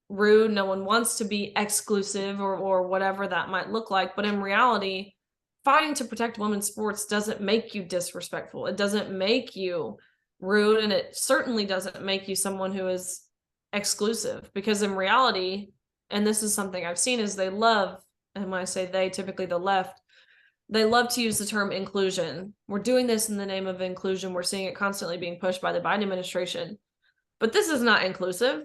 [SPEAKER 3] rude. No one wants to be exclusive or whatever that might look like. But in reality, fighting to protect women's sports doesn't make you disrespectful. It doesn't make you rude. And it certainly doesn't make you someone who is exclusive, because in reality, and this is something I've seen, is they love, and when I say they, typically the left, they love to use the term inclusion. We're doing this in the name of inclusion. We're seeing it constantly being pushed by the Biden administration. But this is not inclusive.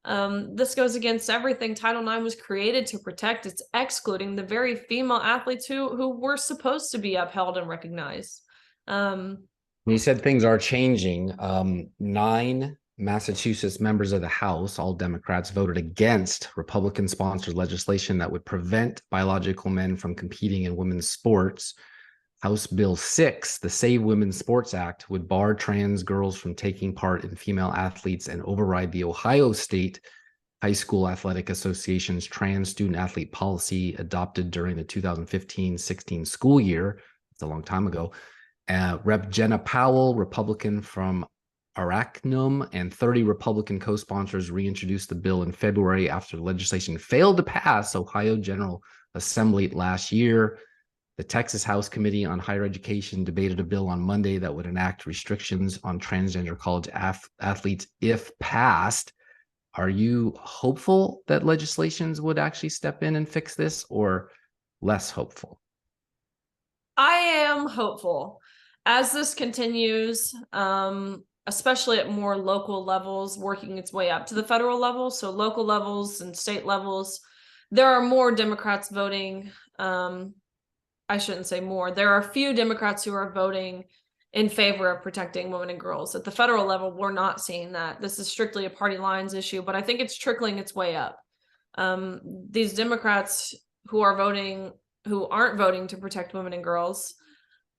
[SPEAKER 3] This goes against everything Title IX was created to protect. It's excluding the very female athletes who were supposed to be upheld and recognized.
[SPEAKER 2] You said things are changing. 9 Massachusetts members of the House, all Democrats, voted against Republican-sponsored legislation that would prevent biological men from competing in women's sports. House Bill 6, the Save Women's Sports Act, would bar trans girls from taking part in female athletes and override the Ohio State High School Athletic Association's trans student athlete policy adopted during the 2015-16 school year. It's a long time ago. Rep. Jenna Powell, Republican from Arachnum, and 30 Republican co-sponsors reintroduced the bill in February after the legislation failed to pass Ohio General Assembly last year. The Texas House Committee on Higher Education debated a bill on Monday that would enact restrictions on transgender college athletes if passed. Are you hopeful that legislations would actually step in and fix this, or less hopeful?
[SPEAKER 3] I am hopeful. As this continues, especially at more local levels, working its way up to the federal level, so local levels and state levels, there are more Democrats voting. I shouldn't say more. There are a few Democrats who are voting in favor of protecting women and girls. At the federal level, we're not seeing that. This is strictly a party lines issue, but I think it's trickling its way up. These Democrats who are voting who aren't voting to protect women and girls,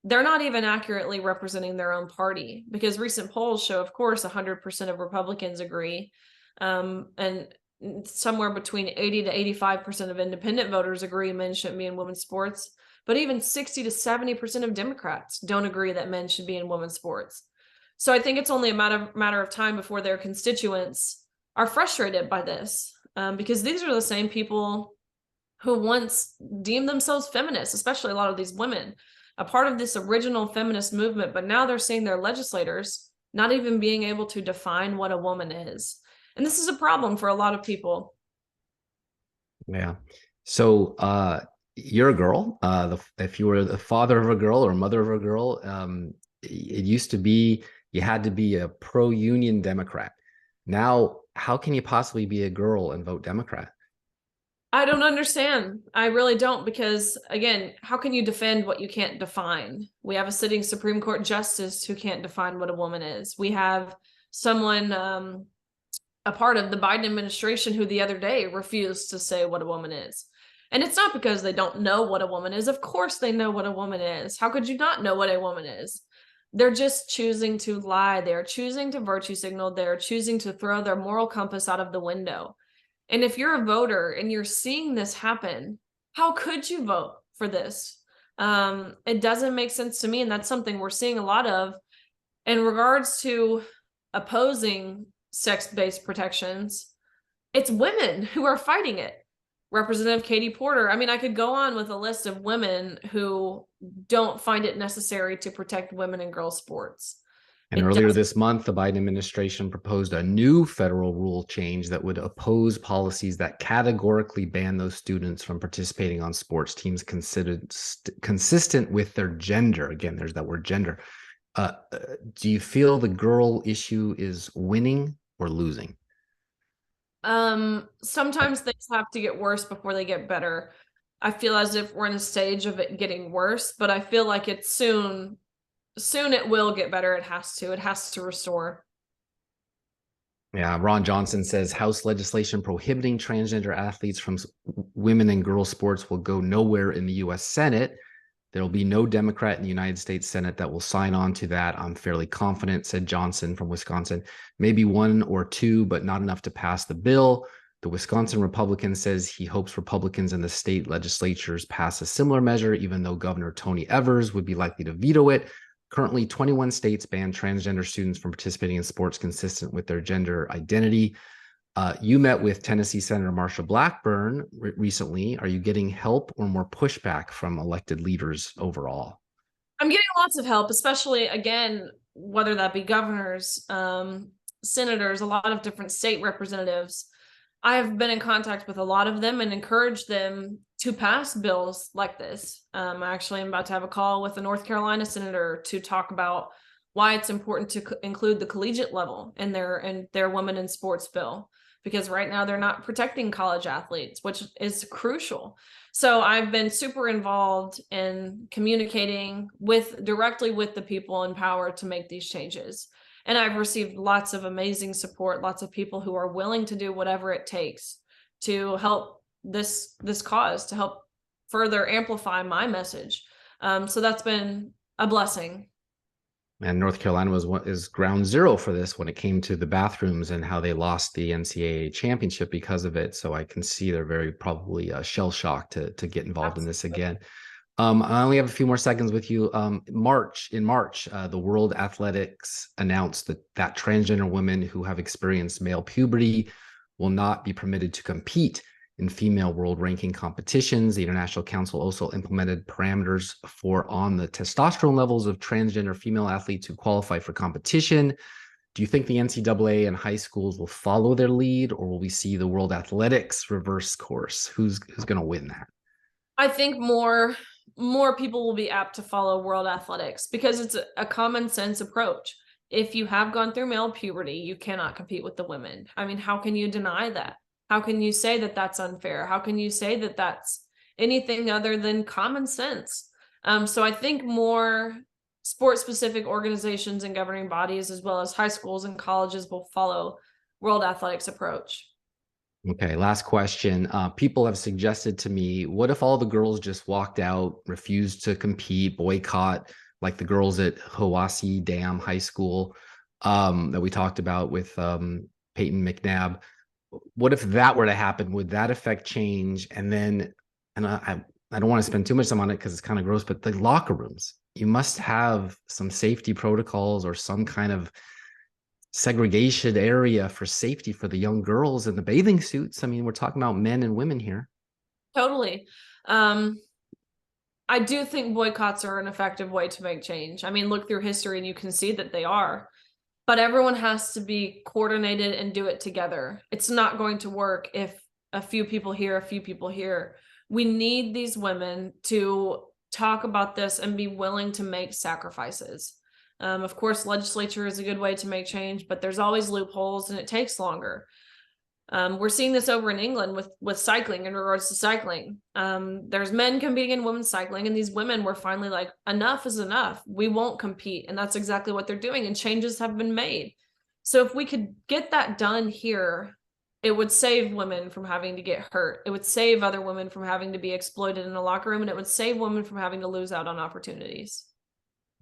[SPEAKER 3] they're not even accurately representing their own party, because recent polls show, of course, 100% of Republicans agree. And somewhere between 80 to 85% of independent voters agree men shouldn't be in women's sports. But even 60 to 70% of Democrats don't agree that men should be in women's sports. So I think it's only a matter of time before their constituents are frustrated by this, because these are the same people who once deemed themselves feminists, especially a lot of these women, a part of this original feminist movement, but now they're seeing their legislators not even being able to define what a woman is. And this is a problem for a lot of people.
[SPEAKER 2] Yeah. So you're a girl. If you were the father of a girl or mother of a girl, it used to be you had to be a pro-union Democrat. Now, how can you possibly be a girl and vote Democrat?
[SPEAKER 3] I don't understand. I really don't, because again, how can you defend what you can't define? We have a sitting Supreme Court justice who can't define what a woman is. We have someone, a part of the Biden administration, who the other day refused to say what a woman is. And it's not because they don't know what a woman is. Of course they know what a woman is. How could you not know what a woman is? They're just choosing to lie. They're choosing to virtue signal. They're choosing to throw their moral compass out of the window. And if you're a voter and you're seeing this happen, how could you vote for this? It doesn't make sense to me. And that's something we're seeing a lot of in regards to opposing sex-based protections. It's women who are fighting it. Representative Katie Porter. I mean, I could go on with a list of women who don't find it necessary to protect women and girls sports.
[SPEAKER 2] And earlier this month, the Biden administration proposed a new federal rule change that would oppose policies that categorically ban those students from participating on sports teams considered consistent with their gender. Again, there's that word gender. Do you feel the girl issue is winning or losing?
[SPEAKER 3] Sometimes things have to get worse before they get better. I feel as if we're in a stage of it getting worse, but I feel like it's soon it will get better. It has to restore.
[SPEAKER 2] Yeah, Ron Johnson says House legislation prohibiting transgender athletes from women and girls sports will go nowhere in the U.S. Senate. There will be no Democrat in the United States Senate that will sign on to that. I'm fairly confident, said Johnson from Wisconsin. Maybe one or two, but not enough to pass the bill. The Wisconsin Republican says he hopes Republicans in the state legislatures pass a similar measure, even though Governor Tony Evers would be likely to veto it. Currently, 21 states ban transgender students from participating in sports consistent with their gender identity. You met with Tennessee Senator Marsha Blackburn recently. Are you getting help or more pushback from elected leaders overall?
[SPEAKER 3] I'm getting lots of help, especially, again, whether that be governors, senators, a lot of different state representatives. I have been in contact with a lot of them and encouraged them to pass bills like this. I actually am about to have a call with a North Carolina senator to talk about why it's important to include the collegiate level in their women in sports bill, because right now they're not protecting college athletes, which is crucial. So I've been super involved in communicating directly with the people in power to make these changes. And I've received lots of amazing support, lots of people who are willing to do whatever it takes to help this cause, to help further amplify my message. So that's been a blessing.
[SPEAKER 2] And North Carolina is ground zero for this when it came to the bathrooms and how they lost the NCAA championship because of it. So I can see they're very probably shell shocked to get involved in this again. I only have a few more seconds with you. In March, the World Athletics announced that transgender women who have experienced male puberty will not be permitted to compete in female world ranking competitions. The International Council also implemented parameters on the testosterone levels of transgender female athletes who qualify for competition. Do you think the NCAA and high schools will follow their lead, or will we see the World Athletics reverse course? Who's going to win that?
[SPEAKER 3] I think more people will be apt to follow World Athletics because it's a common sense approach. If you have gone through male puberty, you cannot compete with the women. I mean, how can you deny that? How can you say that that's unfair? How can you say that that's anything other than common sense? So I think more sport-specific organizations and governing bodies, as well as high schools and colleges, will follow World Athletics approach.
[SPEAKER 2] Okay, last question. People have suggested to me, what if all the girls just walked out, refused to compete, boycott, like the girls at Hawassi Dam High School that we talked about with Peyton McNabb? What if that were to happen? Would that affect change? And then, and I don't want to spend too much time on it because it's kind of gross, but the locker rooms, you must have some safety protocols or some kind of segregation area for safety for the young girls in the bathing suits. I mean, we're talking about men and women here.
[SPEAKER 3] Totally. I do think boycotts are an effective way to make change. I mean, look through history and you can see that they are. But everyone has to be coordinated and do it together. It's not going to work if a few people here, a few people here. We need these women to talk about this and be willing to make sacrifices. Of course, legislature is a good way to make change, but there's always loopholes and it takes longer. We're seeing this over in England with cycling in regards to cycling. There's men competing in women's cycling, and these women were finally like, enough is enough. We won't compete. And that's exactly what they're doing. And changes have been made. So if we could get that done here, it would save women from having to get hurt. It would save other women from having to be exploited in a locker room, and it would save women from having to lose out on opportunities.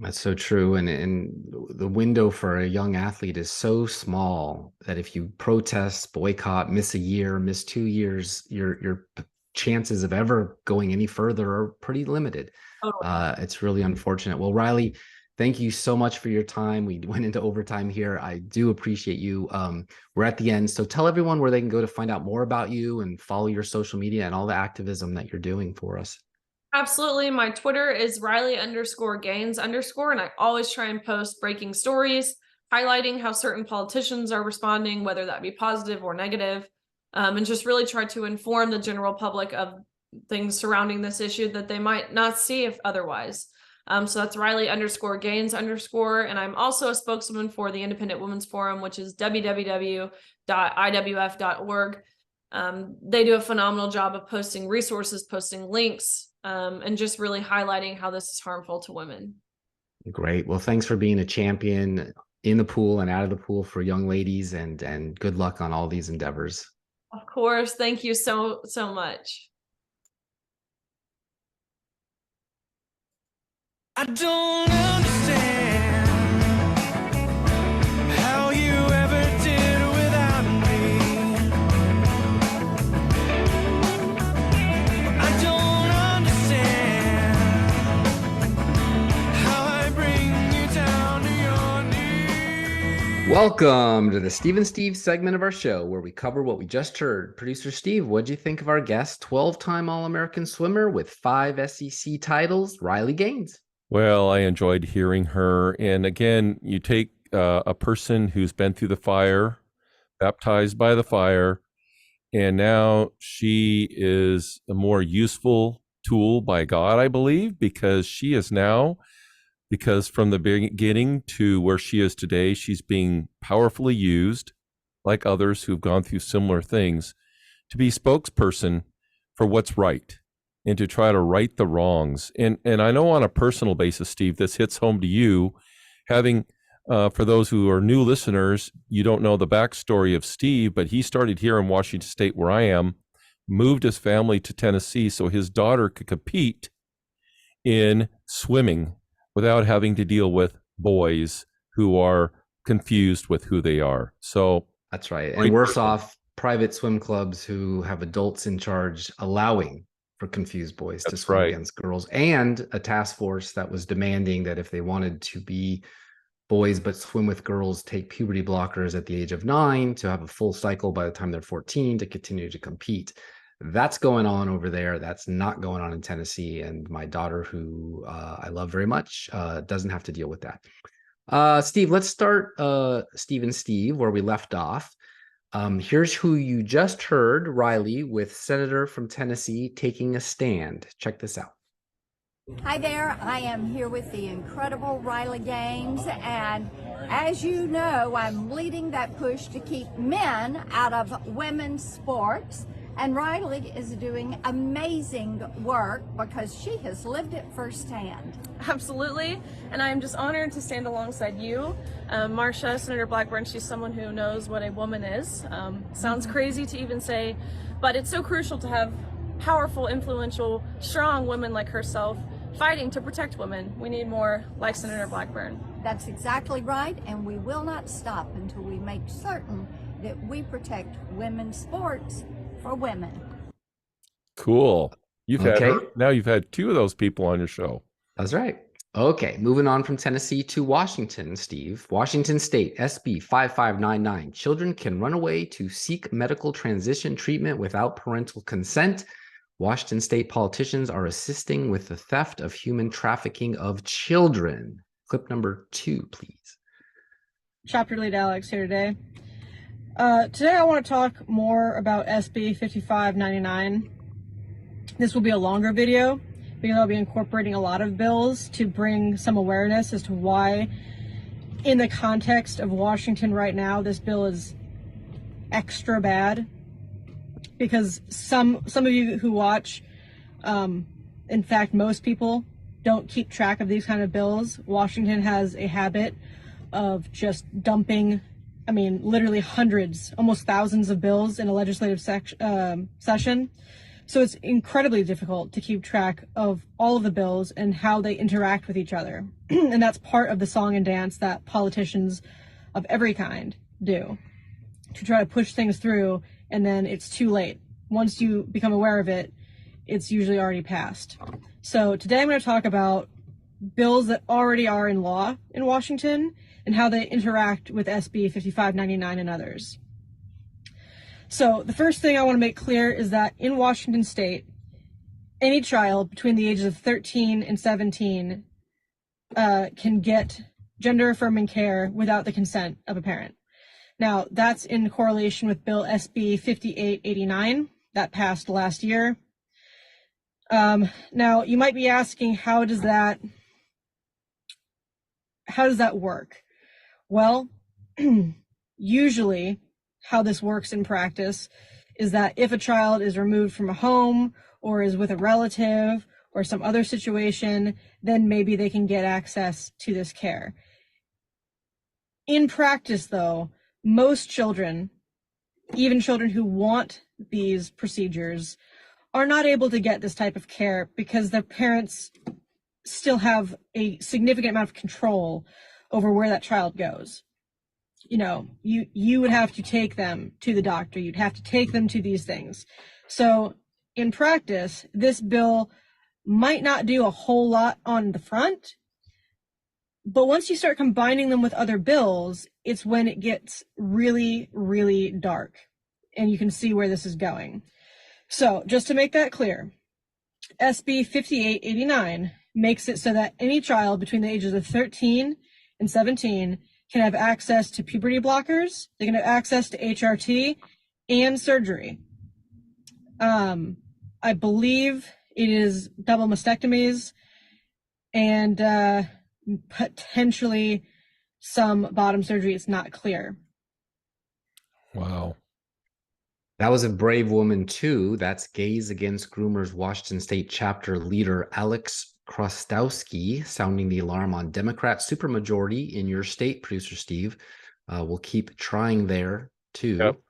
[SPEAKER 2] That's so true. And the window for a young athlete is so small that if you protest, boycott, miss a year, miss 2 years, your chances of ever going any further are pretty limited.
[SPEAKER 3] Totally.
[SPEAKER 2] It's really unfortunate. Well, Riley, thank you so much for your time. We went into overtime here. I do appreciate you. We're at the end. So tell everyone where they can go to find out more about you and follow your social media and all the activism that you're doing for us.
[SPEAKER 3] Absolutely. My Twitter is Riley_Gaines_, and I always try and post breaking stories, highlighting how certain politicians are responding, whether that be positive or negative, and just really try to inform the general public of things surrounding this issue that they might not see if otherwise. So that's Riley_Gaines_, and I'm also a spokeswoman for the Independent Women's Forum, which is www.iwf.org. They do a phenomenal job of posting resources, posting links, and just really highlighting how this is harmful to women.
[SPEAKER 2] Great. Well, thanks for being a champion in the pool and out of the pool for young ladies, and good luck on all these endeavors.
[SPEAKER 3] Of course. Thank you so much.
[SPEAKER 4] I don't understand how you ever did without me. I don't understand how I bring you down to your knees.
[SPEAKER 2] Welcome to the Steve and Steve segment of our show, where we cover what we just heard. Producer Steve, what'd you think of our guest, 12-time All-American swimmer with 5 SEC titles, Riley Gaines?
[SPEAKER 1] Well, I enjoyed hearing her. And again, you take a person who's been through the fire, baptized by the fire, and now she is a more useful tool by God, I believe, because she is now, because from the beginning to where she is today, she's being powerfully used, like others who've gone through similar things, to be spokesperson for what's right, and to try to right the wrongs. And I know on a personal basis, Steve, this hits home to you, having, for those who are new listeners, you don't know the backstory of Steve, but he started here in Washington State, where I am, moved his family to Tennessee so his daughter could compete in swimming without having to deal with boys who are confused with who they are. So
[SPEAKER 2] that's right. And worse off, private swim clubs who have adults in charge allowing for confused boys to swim against girls, and a task force that was demanding that if they wanted to be boys but swim with girls, take puberty blockers at the age of 9 to have a full cycle by the time they're 14 to continue to compete. That's going on over there. That's not going on in Tennessee. And my daughter, who I love very much, doesn't have to deal with that. Steve, let's start Steve and Steve where we left off. Here's who you just heard, Riley, with Senator from Tennessee taking a stand. Check this out.
[SPEAKER 5] Hi there, I am here with the incredible Riley Gaines, and as you know, I'm leading that push to keep men out of women's sports. And Riley is doing amazing work because she has lived it firsthand.
[SPEAKER 3] Absolutely, and I am just honored to stand alongside you. Marcia, Senator Blackburn, she's someone who knows what a woman is. Sounds crazy to even say, but it's so crucial to have powerful, influential, strong women like herself fighting to protect women. We need more like Senator Blackburn.
[SPEAKER 5] That's exactly right, and we will not stop until we make certain that we protect women's sports for women.
[SPEAKER 1] Cool. You've
[SPEAKER 2] Okay.
[SPEAKER 1] you've had two of those people on your show.
[SPEAKER 2] That's right. Okay, moving on from Tennessee to Washington, Steve. Washington State, SB 5599. Children can run away to seek medical transition treatment without parental consent. Washington State politicians are assisting with the theft of human trafficking of children. Clip number 2, please.
[SPEAKER 6] Chapter Lead Alex here today. Today I want to talk more about SB 5599. This will be a longer video because I'll be incorporating a lot of bills to bring some awareness as to why, in the context of Washington right now, this bill is extra bad. Because some of you who watch, in fact, most people don't keep track of these kind of bills. Washington has a habit of just dumping, literally hundreds, almost thousands of bills in a legislative session. So it's incredibly difficult to keep track of all of the bills and how they interact with each other. And that's part of the song and dance that politicians of every kind do to try to push things through, and then it's too late. Once you become aware of it, it's usually already passed. So today I'm going to talk about bills that already are in law in Washington and how they interact with SB 5599 and others. So the first thing I want to make clear is that in Washington State, any child between the ages of 13 and 17 can get gender-affirming care without the consent of a parent. Now, that's in correlation with Bill SB 5889 that passed last year. Now, you might be asking, how does that work? Well, usually how this works in practice is that if a child is removed from a home or is with a relative or some other situation, then maybe they can get access to this care. In practice, though, most children, even children who want these procedures, are not able to get this type of care because their parents still have a significant amount of control over where that child goes. You would have to take them to the doctor. You'd have to take them to these things. So in practice, this bill might not do a whole lot on the front, but once you start combining them with other bills, it's when it gets really, really dark, and you can see where this is going. So just to make that clear, SB 5889 makes it so that any child between the ages of 13 and 17 can have access to puberty blockers, they can have access to HRT and surgery. I believe it is double mastectomies and potentially some bottom surgery. It's not clear.
[SPEAKER 1] Wow.
[SPEAKER 2] That was a brave woman too. That's Gays Against Groomers Washington State chapter leader Alex Krostowski sounding the alarm on Democrat supermajority in your state, producer Steve. We'll keep trying there too.
[SPEAKER 1] Yep.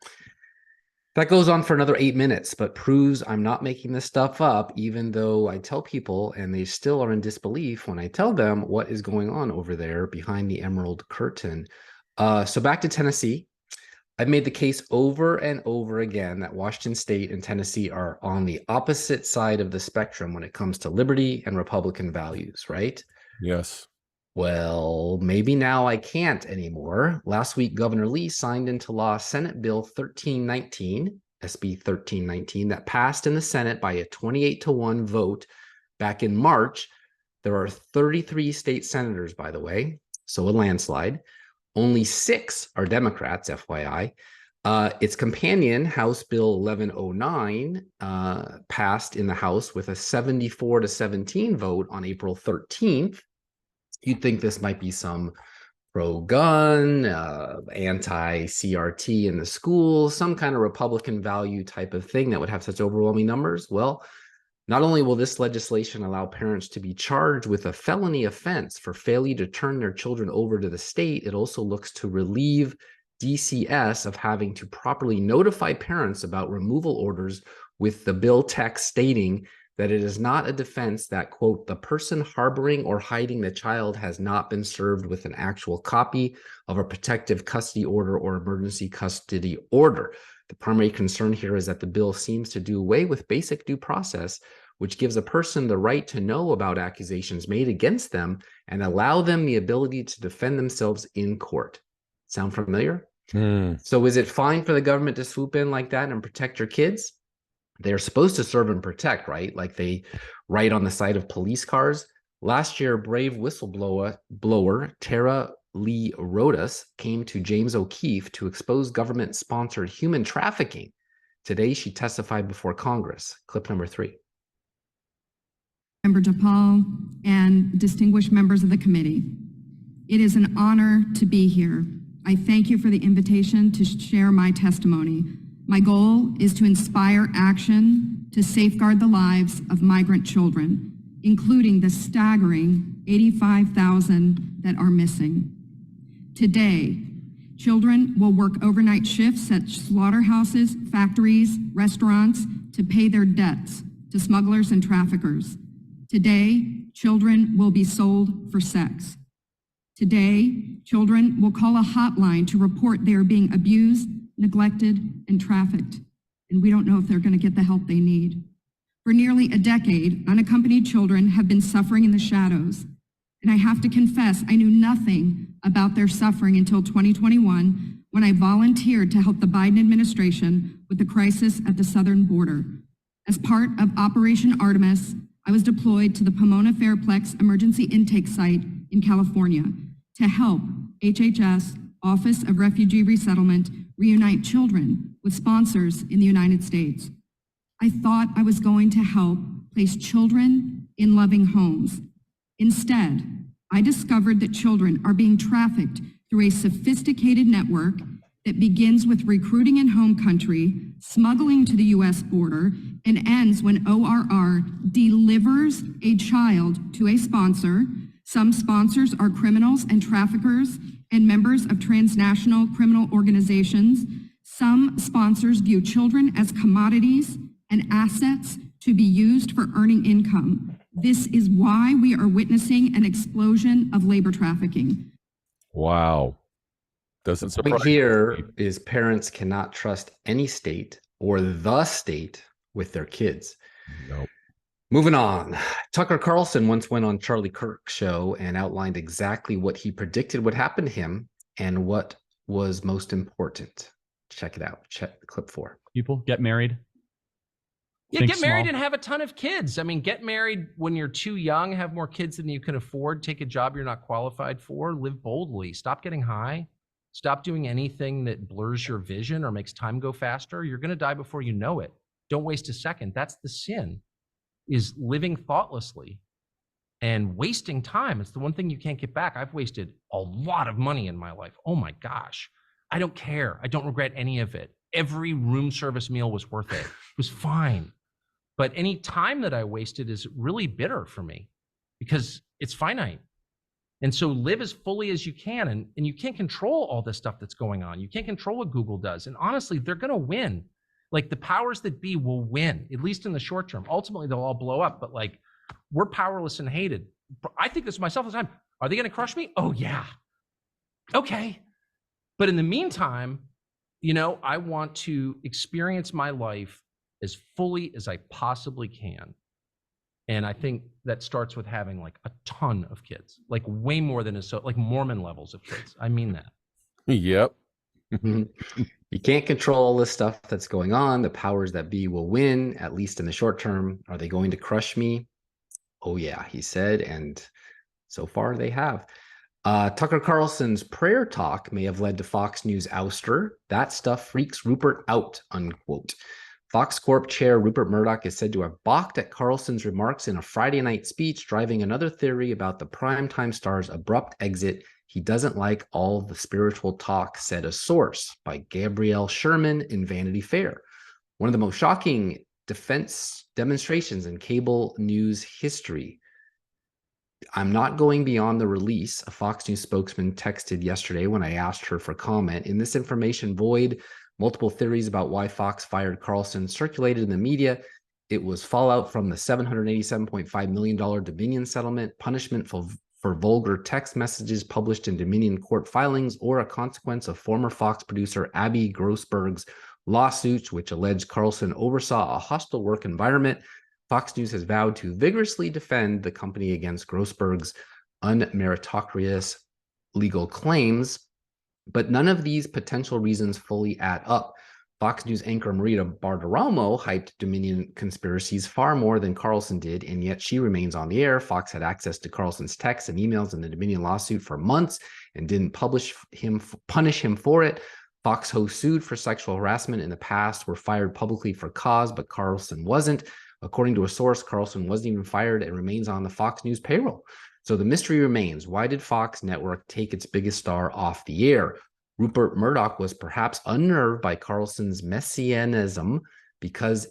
[SPEAKER 2] That goes on for another 8 minutes, but proves I'm not making this stuff up, even though I tell people and they still are in disbelief when I tell them what is going on over there behind the emerald curtain. So back to Tennessee. I've made the case over and over again that Washington State and Tennessee are on the opposite side of the spectrum when it comes to liberty and Republican values, right?
[SPEAKER 1] Yes.
[SPEAKER 2] Well, maybe now I can't anymore. Last week, Governor Lee signed into law Senate Bill 1319, SB 1319, that passed in the Senate by a 28-1 vote back in March. There are 33 state senators, by the way, so a landslide. Only 6 are Democrats, FYI. Its companion, House Bill 1109, passed in the House with a 74-17 vote on April 13th. You'd think this might be some pro-gun, anti-CRT in the schools, some kind of Republican value type of thing that would have such overwhelming numbers. Well, not only will this legislation allow parents to be charged with a felony offense for failure to turn their children over to the state, it also looks to relieve DCS of having to properly notify parents about removal orders, with the bill text stating that it is not a defense that, quote, the person harboring or hiding the child has not been served with an actual copy of a protective custody order or emergency custody order. The primary concern here is that the bill seems to do away with basic due process, which gives a person the right to know about accusations made against them and allow them the ability to defend themselves in court. Sound familiar? So is it fine for the government to swoop in like that and protect your kids? They're supposed to serve and protect, right? Like they write on the side of police cars. Last year, brave whistleblower Tara Lee Rodas came to James O'Keefe to expose government-sponsored human trafficking. Today, she testified before Congress. Clip number 3.
[SPEAKER 7] Member DePaul and distinguished members of the committee, it is an honor to be here. I thank you for the invitation to share my testimony. My goal is to inspire action to safeguard the lives of migrant children, including the staggering 85,000 that are missing. Today, children will work overnight shifts at slaughterhouses, factories, restaurants to pay their debts to smugglers and traffickers. Today, children will be sold for sex. Today, children will call a hotline to report they are being abused, neglected, and trafficked, and we don't know if they're going to get the help they need. For nearly a decade, unaccompanied children have been suffering in the shadows, and I have to confess I knew nothing about their suffering until 2021, when I volunteered to help the Biden administration with the crisis at the southern border. As part of Operation Artemis, I was deployed to the Pomona Fairplex Emergency Intake Site in California to help HHS, Office of Refugee Resettlement, reunite children with sponsors in the United States. I thought I was going to help place children in loving homes. Instead, I discovered that children are being trafficked through a sophisticated network that begins with recruiting in home country, smuggling to the US border, and ends when ORR delivers a child to a sponsor. Some sponsors are criminals and traffickers and members of transnational criminal organizations. Some sponsors view children as commodities and assets to be used for earning income. This is why we are witnessing an explosion of labor trafficking.
[SPEAKER 1] Wow. Doesn't
[SPEAKER 2] The
[SPEAKER 1] surprise
[SPEAKER 2] point here is parents cannot trust any state or the state with their kids.
[SPEAKER 1] Nope.
[SPEAKER 2] Moving on. Tucker Carlson once went on Charlie Kirk's show and outlined exactly what he predicted would happen to him and what was most important. Check it out. Check clip 4.
[SPEAKER 8] People get married.
[SPEAKER 9] Yeah,
[SPEAKER 8] Think
[SPEAKER 9] get married
[SPEAKER 8] small.
[SPEAKER 9] and have a ton of kids. I mean, get married when you're too young, have more kids than you can afford, take a job you're not qualified for, live boldly, stop getting high, stop doing anything that blurs your vision or makes time go faster. You're going to die before you know it. Don't waste a second. That's the sin, is living thoughtlessly and wasting time. It's the one thing you can't get back. I've wasted a lot of money in my life. Oh my gosh. I don't care. I don't regret any of it. Every room service meal was worth it. It was fine. But any time that I wasted is really bitter for me because it's finite. And so live as fully as you can. And you can't control all this stuff that's going on. You can't control what Google does. And honestly, they're going to win. Like the powers that be will win, at least in the short term. Ultimately, they'll all blow up. But like, we're powerless and hated. I think this myself all the time. Are they going to crush me? Oh, yeah. Okay. But in the meantime, you know, I want to experience my life as fully as I possibly can. And I think that starts with having like a ton of kids, like way more than like Mormon levels of kids. I mean that.
[SPEAKER 1] Yep.
[SPEAKER 2] You can't control all this stuff that's going on. The powers that be will win, at least in the short term. Are they going to crush me? Oh, yeah, he said. And so far they have. Tucker Carlson's prayer talk may have led to Fox News ouster. That stuff freaks Rupert out, unquote. Fox Corp chair Rupert Murdoch is said to have balked at Carlson's remarks in a Friday night speech, driving another theory about the primetime star's abrupt exit He doesn't like all the spiritual talk, said a source, by Gabrielle Sherman in Vanity Fair. One of the most shocking defense demonstrations in cable news history. I'm not going beyond the release, a Fox News spokesman texted yesterday when I asked her for comment. In this information void, multiple theories about why Fox fired Carlson circulated in the media. It was fallout from the $787.5 million Dominion settlement, punishment for vulgar text messages published in Dominion court filings, or a consequence of former Fox producer Abby Grossberg's lawsuits, which alleged Carlson oversaw a hostile work environment. Fox News has vowed to vigorously defend the company against Grossberg's unmeritorious legal claims, but none of these potential reasons fully add up. Fox News anchor Marita Bartiromo hyped Dominion conspiracies far more than Carlson did, and yet she remains on the air. Fox had access to Carlson's texts and emails in the Dominion lawsuit for months and didn't punish him for it. Fox hosts sued for sexual harassment in the past were fired publicly for cause, but Carlson wasn't. According to a source, Carlson wasn't even fired and remains on the Fox News payroll. So the mystery remains, why did Fox Network take its biggest star off the air? Rupert Murdoch was perhaps unnerved by Carlson's messianism because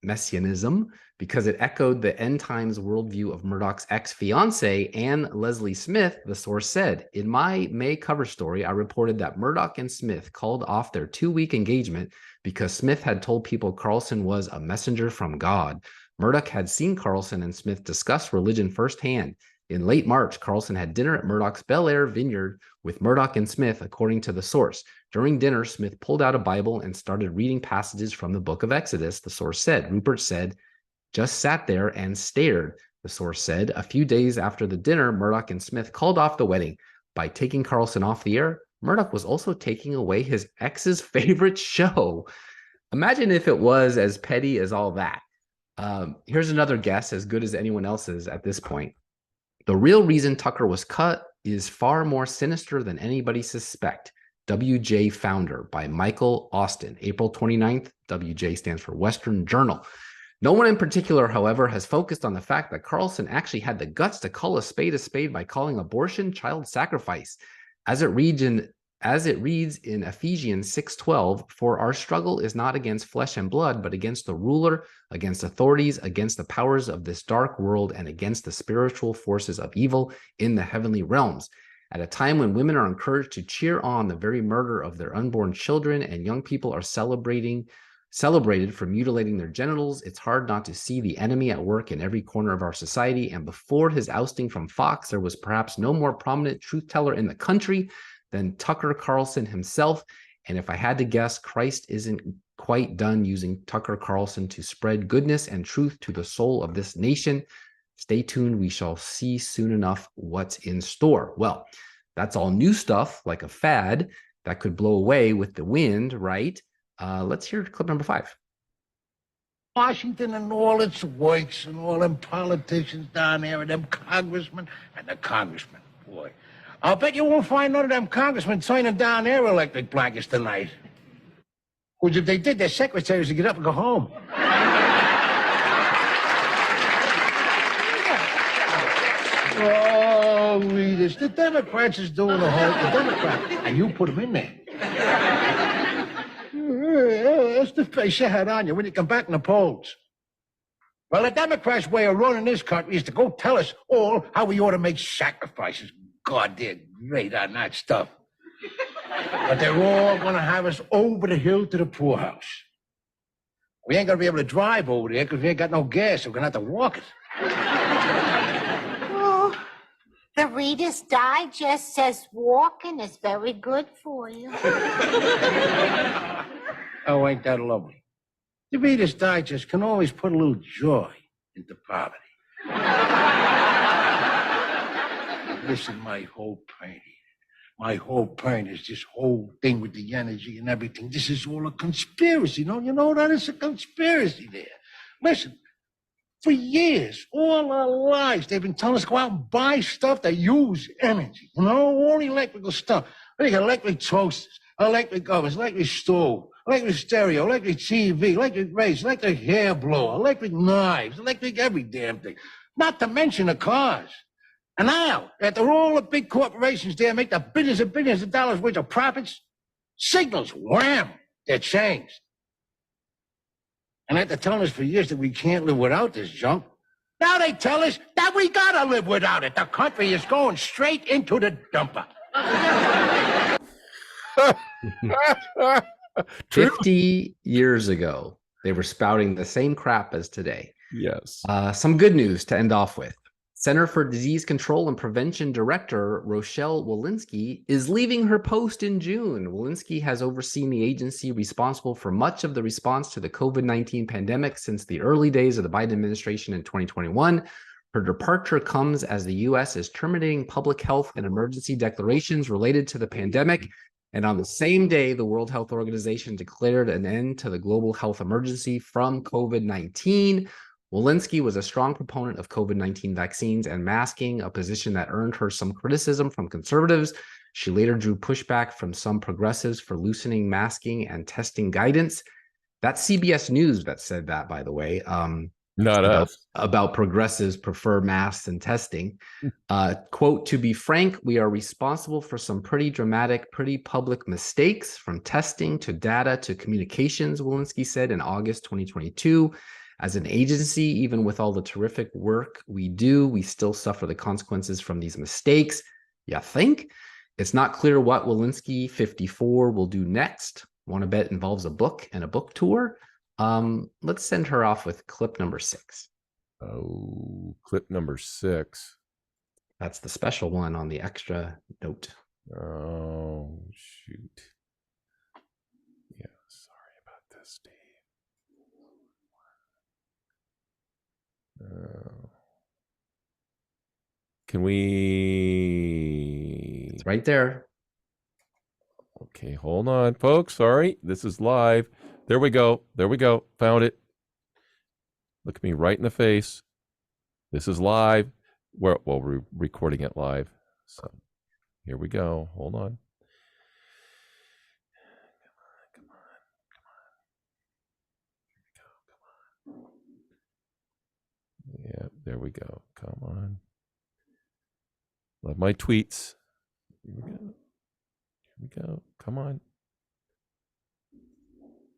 [SPEAKER 2] it echoed the end times worldview of Murdoch's ex-fiancee, Anne Leslie Smith, the source said. In my May cover story, I reported that Murdoch and Smith called off their 2-week engagement because Smith had told people Carlson was a messenger from God. Murdoch had seen Carlson and Smith discuss religion firsthand. In late March, Carlson had dinner at Murdoch's Bel Air vineyard with Murdoch and Smith, according to the source. During dinner, Smith pulled out a Bible and started reading passages from the book of Exodus, the source said. Rupert said, just sat there and stared, the source said. A few days after the dinner, Murdoch and Smith called off the wedding. By taking Carlson off the air, Murdoch was also taking away his ex's favorite show. Imagine if it was as petty as all that. Here's another guess, as good as anyone else's at this point. The real reason Tucker was cut is far more sinister than anybody suspect. WJ Founder by Michael Austin, April 29th. WJ stands for Western Journal. No one in particular, however, has focused on the fact that Carlson actually had the guts to call a spade by calling abortion child sacrifice. As it reads in Ephesians 6:12, for our struggle is not against flesh and blood, but against the ruler, against authorities, against the powers of this dark world, and against the spiritual forces of evil in the heavenly realms. At a time when women are encouraged to cheer on the very murder of their unborn children and young people are celebrated for mutilating their genitals, it's hard not to see the enemy at work in every corner of our society. And before his ousting from Fox, there was perhaps no more prominent truth teller in the country than Tucker Carlson himself. And if I had to guess, Christ isn't quite done using Tucker Carlson to spread goodness and truth to the soul of this nation. Stay tuned. We shall see soon enough what's in store. Well, that's all new stuff, like a fad that could blow away with the wind, right? Let's hear clip number 5.
[SPEAKER 8] Washington and all its works and all them politicians down there and them congressmen and the congressmen, boy. I'll bet you won't find none of them congressmen turning down their electric blankets tonight. Because if they did, their secretaries would get up and go home. Oh, leaders. The Democrats is doing the whole... The Democrats. And you put them in there. That's the face you had on you when you come back in the polls. Well, the Democrats' way of running this country is to go tell us all how we ought to make sacrifices. God, they're great on that stuff. But they're all going to have us over the hill to the poorhouse. We ain't going to be able to drive over there because we ain't got no gas, so we're going to have to walk it.
[SPEAKER 10] Oh, the Reader's Digest says walking is very good for you.
[SPEAKER 8] Oh, ain't that lovely? The Reader's Digest can always put a little joy into poverty. Listen, my whole point is this whole thing with the energy and everything. This is all a conspiracy. Don't you know that? It's a conspiracy there. Listen, for years, all our lives, they've been telling us to go out and buy stuff that use energy. You know, all electrical stuff. They got electric toasters, electric ovens, electric stove, electric stereo, electric TV, electric razor, electric hair blower, electric knives, electric every damn thing. Not to mention the cars. And now, after all the big corporations there make the billions and billions of dollars worth of profits, signals, wham, they're changed. And after telling us for years that we can't live without this junk, now they tell us that we gotta live without it. The country is going straight into the dumper.
[SPEAKER 2] 50 years ago, they were spouting the same crap as today.
[SPEAKER 1] Yes.
[SPEAKER 2] Some good news to end off with. Center for Disease Control and Prevention Director Rochelle Walensky is leaving her post in June. Walensky has overseen the agency responsible for much of the response to the COVID-19 pandemic since the early days of the Biden administration in 2021. Her departure comes as the U.S. is terminating public health and emergency declarations related to the pandemic. And on the same day, the World Health Organization declared an end to the global health emergency from COVID-19. Walensky was a strong proponent of COVID-19 vaccines and masking, a position that earned her some criticism from conservatives. She later drew pushback from some progressives for loosening masking and testing guidance. That's CBS News that said that, by the way.
[SPEAKER 1] Not us.
[SPEAKER 2] About progressives prefer masks and testing. Quote, to be frank, we are responsible for some pretty dramatic, pretty public mistakes, from testing to data to communications, Walensky said in August 2022. As an agency, even with all the terrific work we do, we still suffer the consequences from these mistakes. You think? It's not clear what Walensky 54 will do next. Want to bet involves a book and a book tour? Let's send her off with clip number 6.
[SPEAKER 1] Oh, clip number 6.
[SPEAKER 2] That's the special one on the extra note.
[SPEAKER 1] Oh, shoot. Yeah, sorry about this, Steve. Can we?
[SPEAKER 2] It's right there.
[SPEAKER 1] Okay, hold on, folks. Sorry, this is live. There we go. There we go. Found it. Look at me right in the face. This is live. We're recording it live. So here we go. Hold on. Come on. Yeah, there we go. Come on. Love my tweets. Here we go. Here we go. Come on.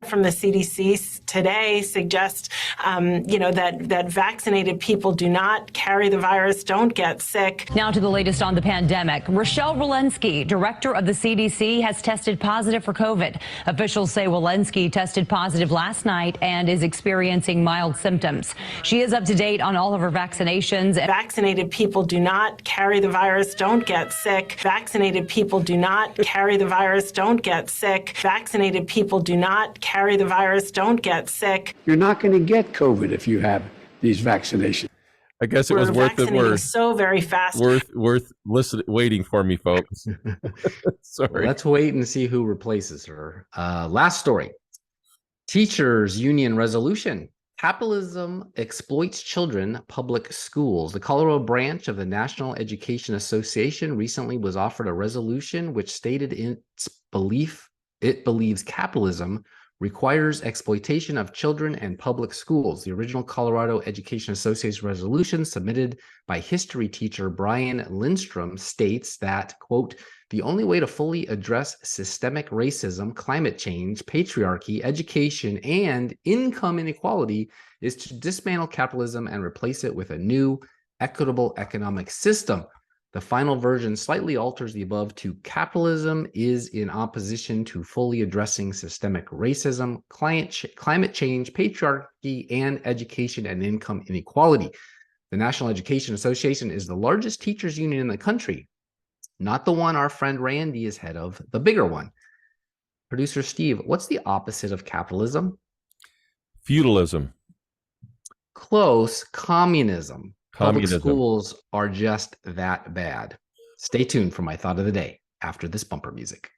[SPEAKER 11] From the CDC today suggest, that vaccinated people do not carry the virus, don't get sick.
[SPEAKER 12] Now to the latest on the pandemic. Rochelle Walensky, director of the CDC, has tested positive for COVID. Officials say Walensky tested positive last night and is experiencing mild symptoms. She is up to date on all of her vaccinations.
[SPEAKER 11] Vaccinated people do not carry the virus, don't get sick. Vaccinated people do not carry the virus, don't get sick. Vaccinated people do not carry the virus, don't get sick.
[SPEAKER 13] You're not going to get COVID if you have these vaccinations.
[SPEAKER 1] I guess it was worth it.
[SPEAKER 11] So very fast.
[SPEAKER 1] Worth waiting for me, folks. Sorry.
[SPEAKER 2] Well, let's wait and see who replaces her. Last story. Teachers union resolution. Capitalism exploits children, public schools. The Colorado branch of the National Education Association recently was offered a resolution which stated it believes capitalism requires exploitation of children and public schools. The original Colorado Education Association resolution submitted by history teacher Brian Lindstrom states that, quote, the only way to fully address systemic racism, climate change, patriarchy, education, and income inequality is to dismantle capitalism and replace it with a new, equitable economic system. The final version slightly alters the above to capitalism is in opposition to fully addressing systemic racism, climate change, patriarchy, and education and income inequality. The National Education Association is the largest teachers union in the country, not the one our friend Randy is head of, the bigger one. Producer Steve, what's the opposite of capitalism?
[SPEAKER 1] Feudalism.
[SPEAKER 2] Close. Communism. Public
[SPEAKER 1] Communism.
[SPEAKER 2] schools are just that bad. Stay tuned for my thought of the day after this bumper music.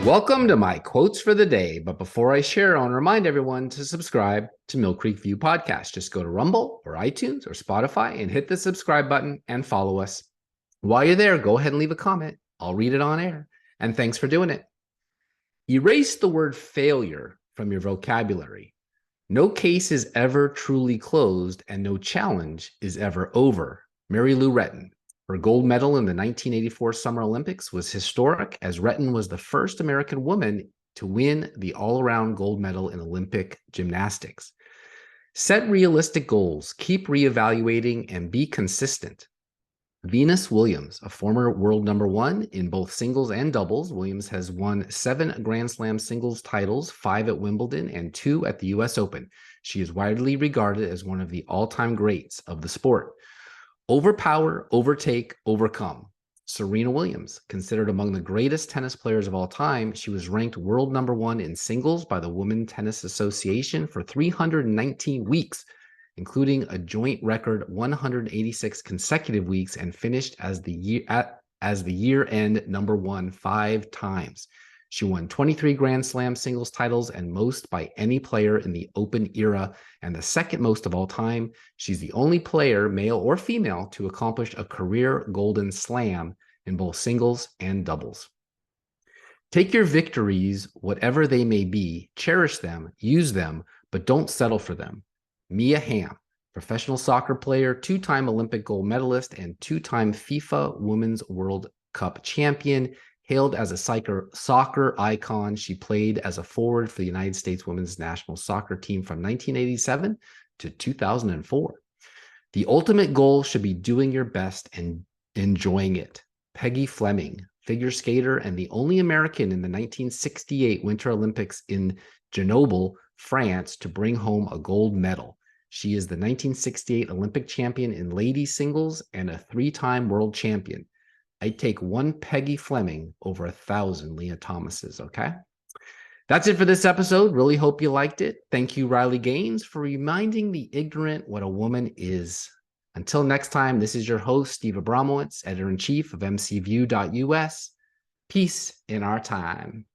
[SPEAKER 2] Welcome to my quotes for the day. But before I share, I want to remind everyone to subscribe to Mill Creek View Podcast. Just go to Rumble or iTunes or Spotify and hit the subscribe button and follow us. While you're there, go ahead and leave a comment. I'll read it on air. And thanks for doing it. Erase the word failure from your vocabulary. No case is ever truly closed and no challenge is ever over. Mary Lou Retton. Her gold medal in the 1984 Summer Olympics was historic, as Retton was the first American woman to win the all-around gold medal in Olympic gymnastics. Set realistic goals, keep reevaluating, and be consistent. Venus Williams, a former world number one in both singles and doubles. Williams has won 7 Grand Slam singles titles, 5 at Wimbledon and 2 at the US Open. She is widely regarded as one of the all-time greats of the sport. Overpower, overtake, overcome. Serena Williams, considered among the greatest tennis players of all time, she was ranked world number one in singles by the Women's Tennis Association for 319 weeks, including a joint record 186 consecutive weeks, and finished as the year-end number one 5 times. She won 23 Grand Slam singles titles, and most by any player in the Open era, and the second most of all time. She's the only player, male or female, to accomplish a career Golden Slam in both singles and doubles. Take your victories, whatever they may be, cherish them, use them, but don't settle for them. Mia Hamm, professional soccer player, 2-time Olympic gold medalist, and 2-time FIFA Women's World Cup champion. Hailed as a soccer icon, she played as a forward for the United States women's national soccer team from 1987 to 2004. The ultimate goal should be doing your best and enjoying it. Peggy Fleming, figure skater and the only American in the 1968 Winter Olympics in Grenoble, France, to bring home a gold medal. She is the 1968 Olympic champion in ladies singles and a 3-time world champion. I'd take 1 Peggy Fleming over 1,000 Leah Thomases, okay? That's it for this episode. Really hope you liked it. Thank you, Riley Gaines, for reminding the ignorant what a woman is. Until next time, this is your host, Steve Abramowitz, editor-in-chief of mcview.us. Peace in our time.